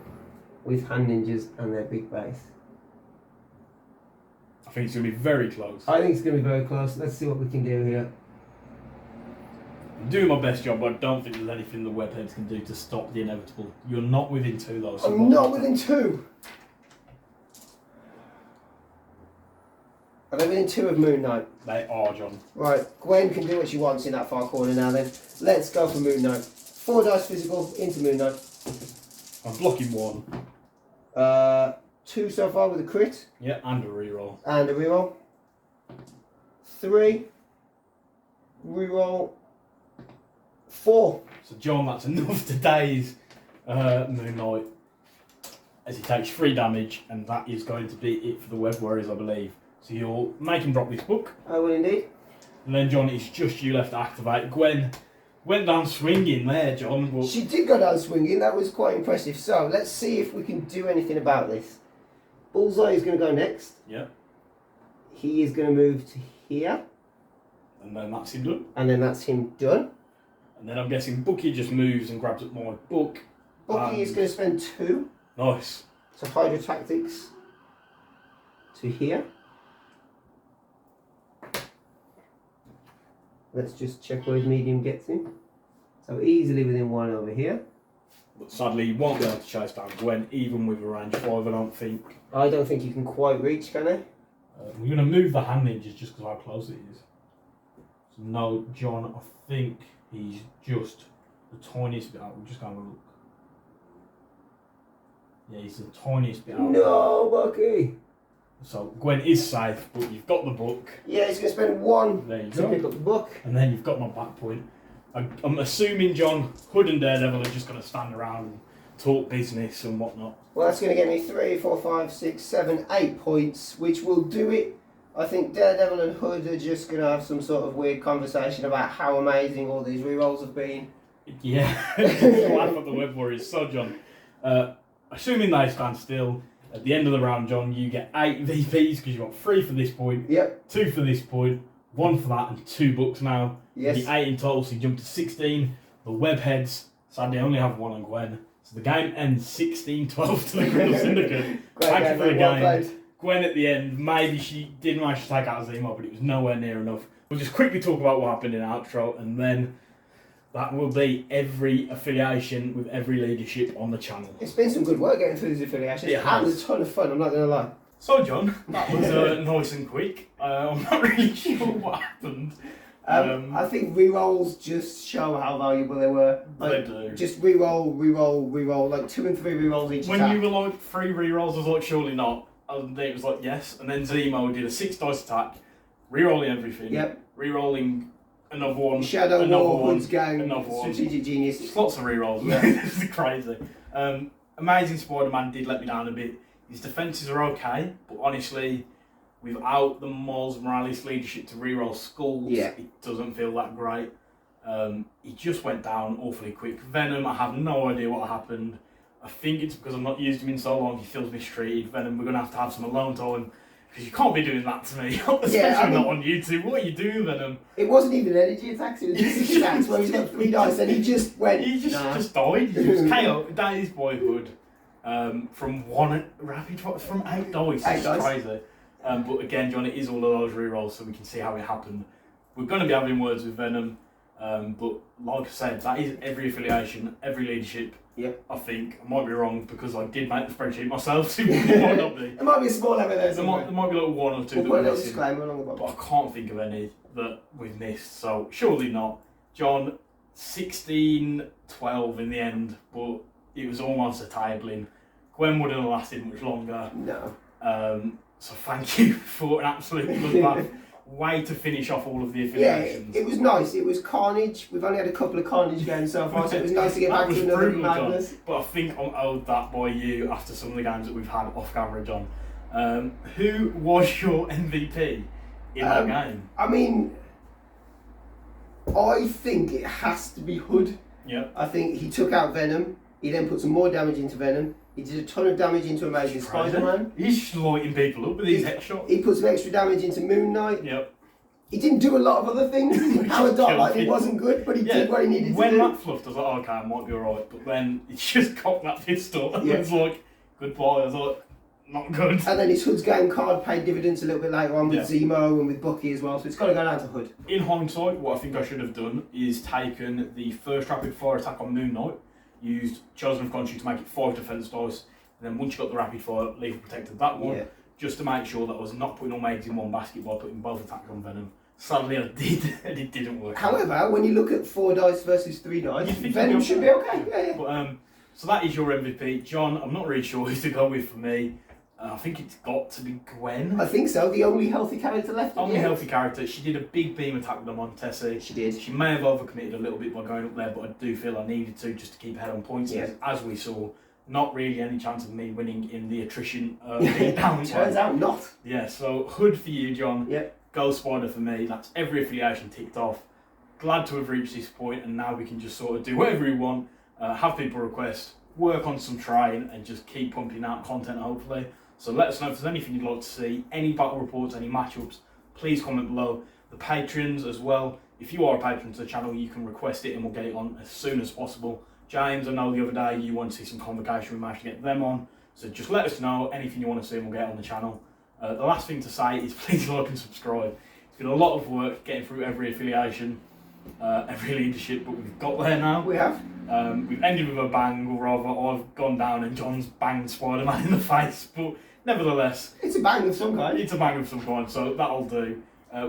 with Hand Ninjas and their big base? I think it's going to be very close. I think it's going to be very close. Let's see what we can do here. I'm doing my best job, but I don't think there's anything the webheads can do to stop the inevitable. You're not within 2 though. So I'm not within 2. Are they within 2 of Moon Knight? They are, John. Right, Gwen can do what she wants in that far corner now then. Let's go for Moon Knight. 4 dice physical into Moon Knight. I'm blocking 1. 2 so far with a crit. Yeah, and a reroll. And a reroll. 3. Reroll. 4. So John, that's enough to daze Moon Knight as he takes 3 damage, and that is going to be it for the Web Warriors, I believe. So you'll make him drop this book, I will indeed. and then John, it's just you left to activate. Gwen went down swinging there, John. But She did go down swinging, that was quite impressive. So, let's see if we can do anything about this. Bullseye is going to go next. yeah, He is going to move to here, and then that's him done. and then that's him done. And then I'm guessing Bucky just moves and grabs up my book. Bucky is going to spend 2. Nice. So Hydra Tactics to here. Let's just check where his medium gets him. So easily within 1 over here. But sadly, you won't be able to chase down Gwen, even with a range 5, I don't think. I don't think you can quite reach, can I? We're going to move the Hand Ninjas just because how close it is. So no, John, I think he's just the tiniest bit out. We'll just go and have a look. Yeah, he's the tiniest bit out. No, Bucky! So Gwen is safe, but you've got the book. Yeah, he's going to spend 1 There you to go. pick up the book. And then you've got my back point. I'm assuming, John, Hood and Daredevil are just going to stand around and talk business and whatnot. Well, that's going to get me 3, 4, 5, 6, 7, 8 points, which will do it. I think Daredevil and Hood are just going to have some sort of weird conversation about how amazing all these rerolls have been. Yeah, laugh at the Web Warriors. So, John, assuming they stand still, at the end of the round, John, you get 8 VPs because you got 3 for this point, Yep. 2 for this point, 1 for that and 2 books now. Yes. The 8 in total, so you jump to 16. The webheads, sadly, only have 1 on Gwen. So the game ends 16-12 to the Criminal Syndicate. Thank you for the game. Gwen at the end, maybe she did manage to take out Zemo, but it was nowhere near enough. We'll just quickly talk about what happened in outro, and then that will be every affiliation with every leadership on the channel. It's been some good work getting through these affiliations. It has. It was a ton of fun, I'm not going to lie. So, John, that was nice and quick. I'm not really sure what happened. I think rerolls just show how valuable they were. Like, they do. Just reroll, like 2 and 3 rerolls each When attack. you were like 3 rerolls, I was like, surely not. And it was like, yes. And then Zemo did a 6 dice attack, rerolling everything. Yep. Rerolling another one. Shadow another War, one, Hood's Gang, another one. Strategic Genius. It's lots of rerolls. Yeah. This is crazy. Amazing Spider-Man did let me down a bit. His defences are okay, but honestly, without the Miles Morales leadership to reroll skulls, it doesn't feel that great. He just went down awfully quick. Venom, I have no idea what happened. I think it's because I've not used him in so long, he feels mistreated. Venom, we're going to have some alone time, because you can't be doing that to me, especially not on YouTube. What are you doing, Venom? It wasn't even energy attacks, it was just attacks where he's got 3 dice and he just went... He just died. He was KO. That is boyhood. From 1 rapid fire, from 8 dice. It's crazy. But again, John, it is all of those rerolls, so we can see how it happened. We're going to be having words with Venom, but like I said, that is every affiliation, every leadership. Yep. I think I might be wrong because I did make the spreadsheet myself. So it might not be. There might be a small ever there. There might be like 1 or 2 that we'll we're put a missing, disclaimer along the bottom. but I can't think of any that we've missed. So surely not, John. 16-12 in the end, but it was almost a tabling. Gwen wouldn't have lasted much longer. No. So thank you for an absolute bloodbath. Way to finish off all of the affiliations. Yeah, it was nice. It was carnage. We've only had a couple of carnage games so far, so it was nice to get back to another madness. But I think I'm owed that by you after some of the games that we've had off camera, John. Who was your MVP in that game? I mean, I think it has to be Hood. Yep. I think he took out Venom. He then put some more damage into Venom. He did a ton of damage into Amazing Spider-Man. He's just lighting people up with these headshots. He put some extra damage into Moon Knight. Yep. He didn't do a lot of other things. Our Dark Light, it wasn't good, but he did what he needed to do. When that fluffed, I was like, oh, okay, I might be alright. But then he just cocked that pistol and was like, goodbye. I was like, not good. And then his Hood's game card paid dividends a little bit later on with Zemo and with Bucky as well, so it's got to go down to Hood. In hindsight, what I think I should have done is taken the first rapid fire attack on Moon Knight, used Chosen of Country to make it 5 defense dice, and then once you got the rapid fire, Lethal protected that one, just to make sure that I was not putting all my eggs in one basket by putting both attacks on Venom. Sadly, I did, and it didn't work. However, when you look at 4 dice versus 3 dice, Venom should be okay. Yeah. But, so that is your MVP. John, I'm not really sure who to go with for me. I think it's got to be Gwen. I think so, the only healthy character left. Only healthy character. She did a big beam attack with the Montesi. She did. She may have overcommitted a little bit by going up there, but I do feel I needed to just to keep ahead on points. Yeah. As we saw, not really any chance of me winning in the attrition being down. Turns out not. Yeah, so Hood for you, John. Yep. Ghost Spider for me. That's every affiliation ticked off. Glad to have reached this point, and now we can just sort of do whatever we want, have people request, work on some train, and just keep pumping out content, hopefully. So let us know if there's anything you'd like to see, any battle reports, any matchups, please comment below. The patrons as well, if you are a patron to the channel, you can request it and we'll get it on as soon as possible. James, I know the other day you want to see some convocation, we managed to get them on. So just let us know anything you want to see and we'll get it on the channel. The last thing to say is please like and subscribe. It's been a lot of work getting through every affiliation, every leadership, but we've got there now. We have. We've ended with a bang, or rather I've gone down and John's banged Spider-Man in the face, but nevertheless, it's a bang of some kind. It's a bang of some kind, so that'll do.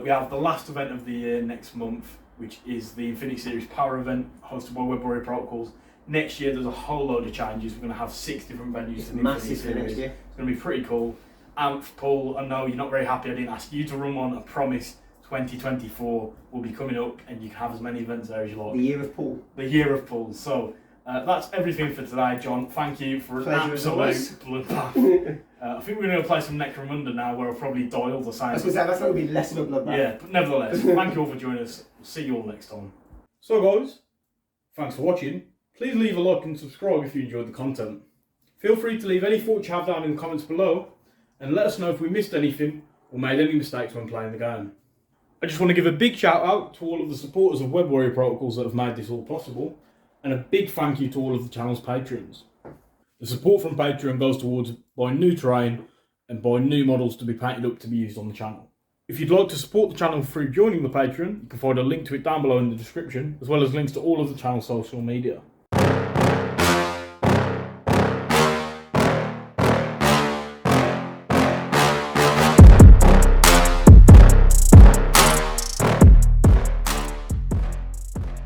We have the last event of the year next month, which is the Infinity Series Power event hosted by Web Warrior Protocols. Next year, there's a whole load of changes. We're going to have 6 different venues to the Infinity Series. It's going to be pretty cool. Paul, I know you're not very happy I didn't ask you to run one. I promise 2024 will be coming up and you can have as many events there as you like. The year of Paul. The year of Paul. So that's everything for today, John. Thank you for an absolute bloodbath. I think we're going to play some Necromunda now where I'll probably die all the same. I was going to say, that's going to be less of a bloodbath. Yeah, but nevertheless, thank you all for joining us. We'll see you all next time. So guys, thanks for watching. Please leave a like and subscribe if you enjoyed the content. Feel free to leave any thoughts you have down in the comments below and let us know if we missed anything or made any mistakes when playing the game. I just want to give a big shout out to all of the supporters of Web Warrior Protocols that have made this all possible, and a big thank you to all of the channel's patrons. The support from Patreon goes towards buying new terrain and buying new models to be painted up to be used on the channel. If you'd like to support the channel through joining the Patreon, you can find a link to it down below in the description, as well as links to all of the channel's social media.